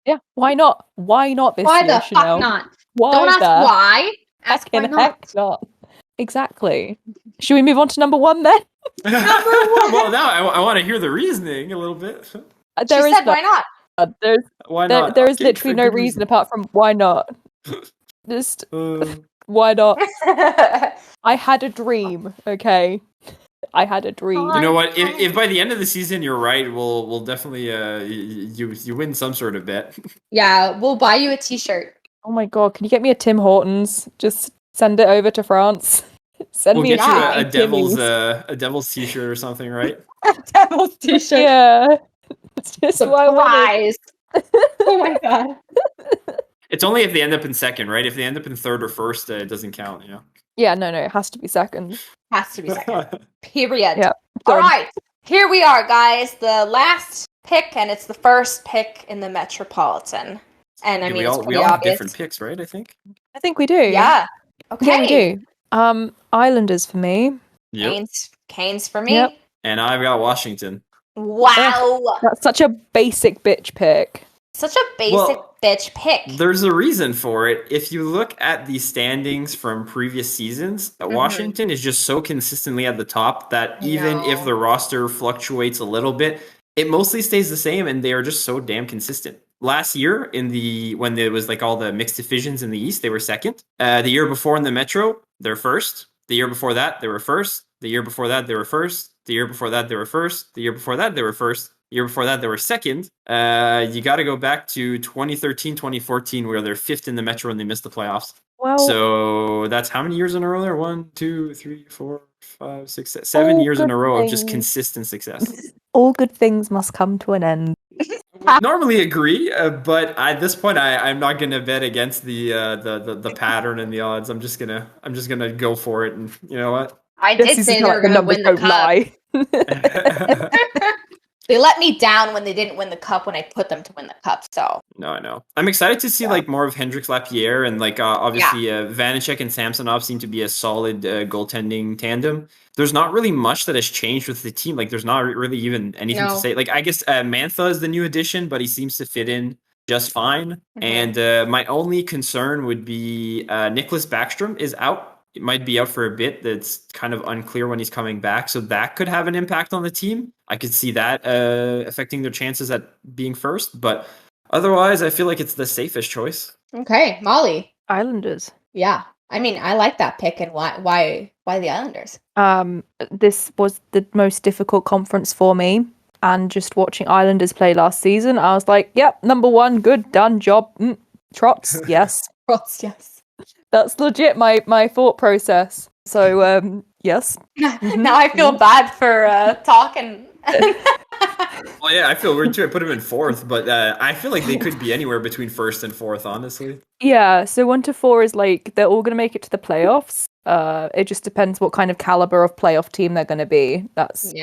Yeah, why not? Why not this why year, the Chanel? fuck not? Why Don't ask why. Ask why not. Heck not. Exactly. Should we move on to number 1 then? Well, now I want to hear the reasoning a little bit. She said, why not? Why not? There is literally no reason apart from why not. Just why not? I had a dream, okay? I had a dream. You know what? If by the end of the season you're right, we'll definitely you win some sort of bet. Yeah, we'll buy you a t-shirt. Oh my god, can you get me a Tim Hortons? Just send it over to France. We'll get you a Devils t-shirt or something, right? A Devils t-shirt. Yeah. It's just surprise. Oh my god. It's only if they end up in second, right? If they end up in third or first, it doesn't count, you know? Yeah, no, it has to be second. Has to be second. Period. Yeah. All right. Here we are, guys. The last pick, and it's the first pick in the Metropolitan. And I mean, we all have different picks, right? I think we do. Yeah. Okay. Yeah, we do. Islanders for me. Yep. Canes for me. Yep. And I've got Washington. Wow. That's such a basic bitch pick. Such a basic bitch pick. There's a reason for it. If you look at the standings from previous seasons, Washington is just so consistently at the top that even if the roster fluctuates a little bit, it mostly stays the same, and they are just so damn consistent. Last year, when there was like all the mixed divisions in the East, they were second. The year before in the Metro, they're first. The year before that, they were first. The year before that, they were first. The year before that, they were first. The year before that, they were first. The year before that, they were second. You got to go back to 2013, 2014, where they're fifth in the Metro and they missed the playoffs. Well, so that's how many years in a row there? 1, 2, 3, 4, 5, 6, 7 years in a row of just consistent success. All good things must come to an end. Normally agree, but at this point, I'm not gonna bet against the pattern and the odds. I'm just gonna go for it, and you know what? I did say they were gonna win the cup. They let me down when they didn't win the cup when I put them to win the cup. So no, I know. I'm excited to see like more of Hendrix Lapierre and like obviously Vanacek and Samsonov seem to be a solid goaltending tandem. There's not really much that has changed with the team. Like there's not really even anything to say. Like I guess Mantha is the new addition, but he seems to fit in just fine. And my only concern would be Nicholas Backstrom is out. It might be out for a bit. That's kind of unclear when he's coming back. So that could have an impact on the team. I could see that affecting their chances at being first. But otherwise, I feel like it's the safest choice. Okay, Molly. Islanders. Yeah. I mean, I like that pick. And why the Islanders? This was the most difficult conference for me. And just watching Islanders play last season, I was like, yep, number 1, good, done, job. Trotz, yes. Trotz, yes. That's legit my thought process. So, yes. Now I feel bad for talking. Well, yeah, I feel weird too. I put him in 4th, but I feel like they could be anywhere between 1st and 4th, honestly. Yeah, so 1 to 4 is like, they're all going to make it to the playoffs. It just depends what kind of caliber of playoff team they're going to be. That's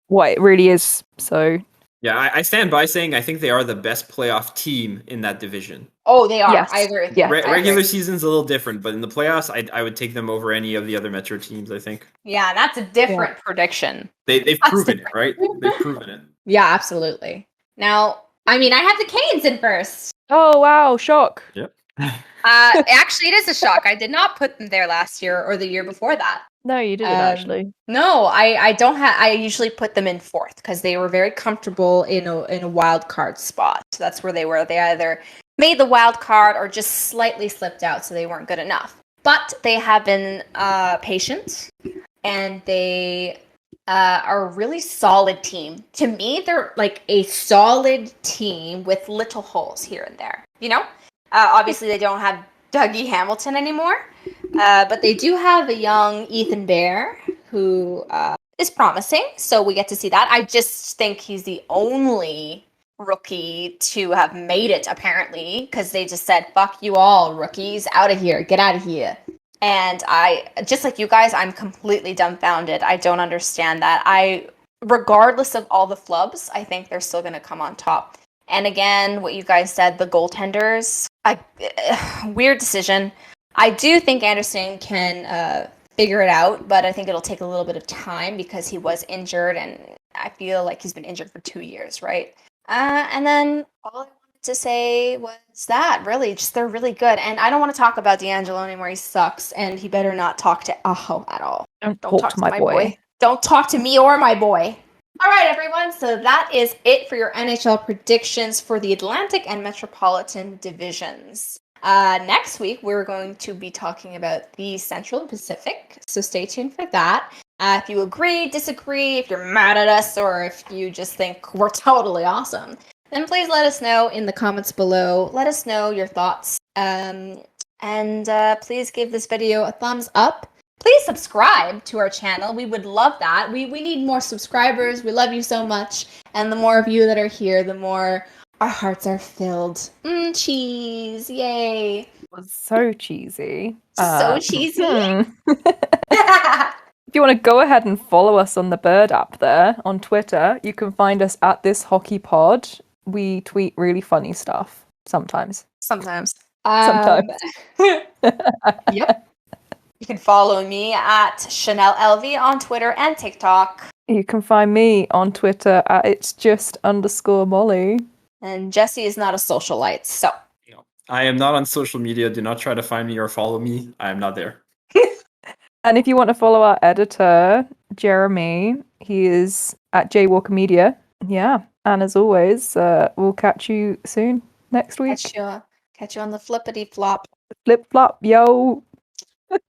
what it really is. So yeah, I stand by saying I think they are the best playoff team in that division. Oh, they are. Yes. I agree. Yeah. Regular season's a little different, but in the playoffs, I would take them over any of the other Metro teams, I think. Yeah, that's a different prediction. They've proven it, right? They've proven it. Yeah, absolutely. Now, I mean, I have the Canes in first. oh wow, shock. Yep. Actually, it is a shock. I did not put them there last year or the year before that. No, you didn't actually. No, I don't have. I usually put them in fourth because they were very comfortable in a wild card spot. So that's where they were. They either made the wild card or just slightly slipped out, so they weren't good enough. But they have been patient, and they are a really solid team. To me, they're like a solid team with little holes here and there. You know, obviously they don't have Dougie Hamilton anymore, but they do have a young Ethan Bear who is promising. So we get to see that. I just think he's the only rookie to have made it, apparently, because they just said, "Fuck you all, rookies, out of here, get out of here." And I, just like you guys, I'm completely dumbfounded. I don't understand that. Regardless of all the flubs, I think they're still going to come on top. And again, what you guys said, the goaltenders, weird decision. I do think Anderson can figure it out, but I think it'll take a little bit of time because he was injured, and I feel like he's been injured for 2 years, right? And then all I wanted to say was that, really, just they're really good. And I don't want to talk about D'Angelo anymore. He sucks, and he better not talk to Aho at all. Don't talk to my boy. Don't talk to me or my boy. All right, everyone. So that is it for your NHL predictions for the Atlantic and Metropolitan divisions. Next week, we're going to be talking about the Central and Pacific. So stay tuned for that. If you agree, disagree, if you're mad at us, or if you just think we're totally awesome, then please let us know in the comments below. Let us know your thoughts. And please give this video a thumbs up. Please subscribe to our channel. We would love that. We need more subscribers. We love you so much. And the more of you that are here, the more our hearts are filled. Cheese. Yay. It was so cheesy. So cheesy. If you want to go ahead and follow us on the Bird app there on Twitter, you can find us at This Hockey Pod. We tweet really funny stuff sometimes. Sometimes. Sometimes. Yep. You can follow me at Chanel LV on Twitter and TikTok. You can find me on Twitter at its_just_Molly. And Jesse is not a socialite, so. I am not on social media. Do not try to find me or follow me. I am not there. And if you want to follow our editor, Jeremy, he is at Jaywalker Media. Yeah. And as always, we'll catch you soon next week. Catch you on the flippity flop. Flip flop, yo.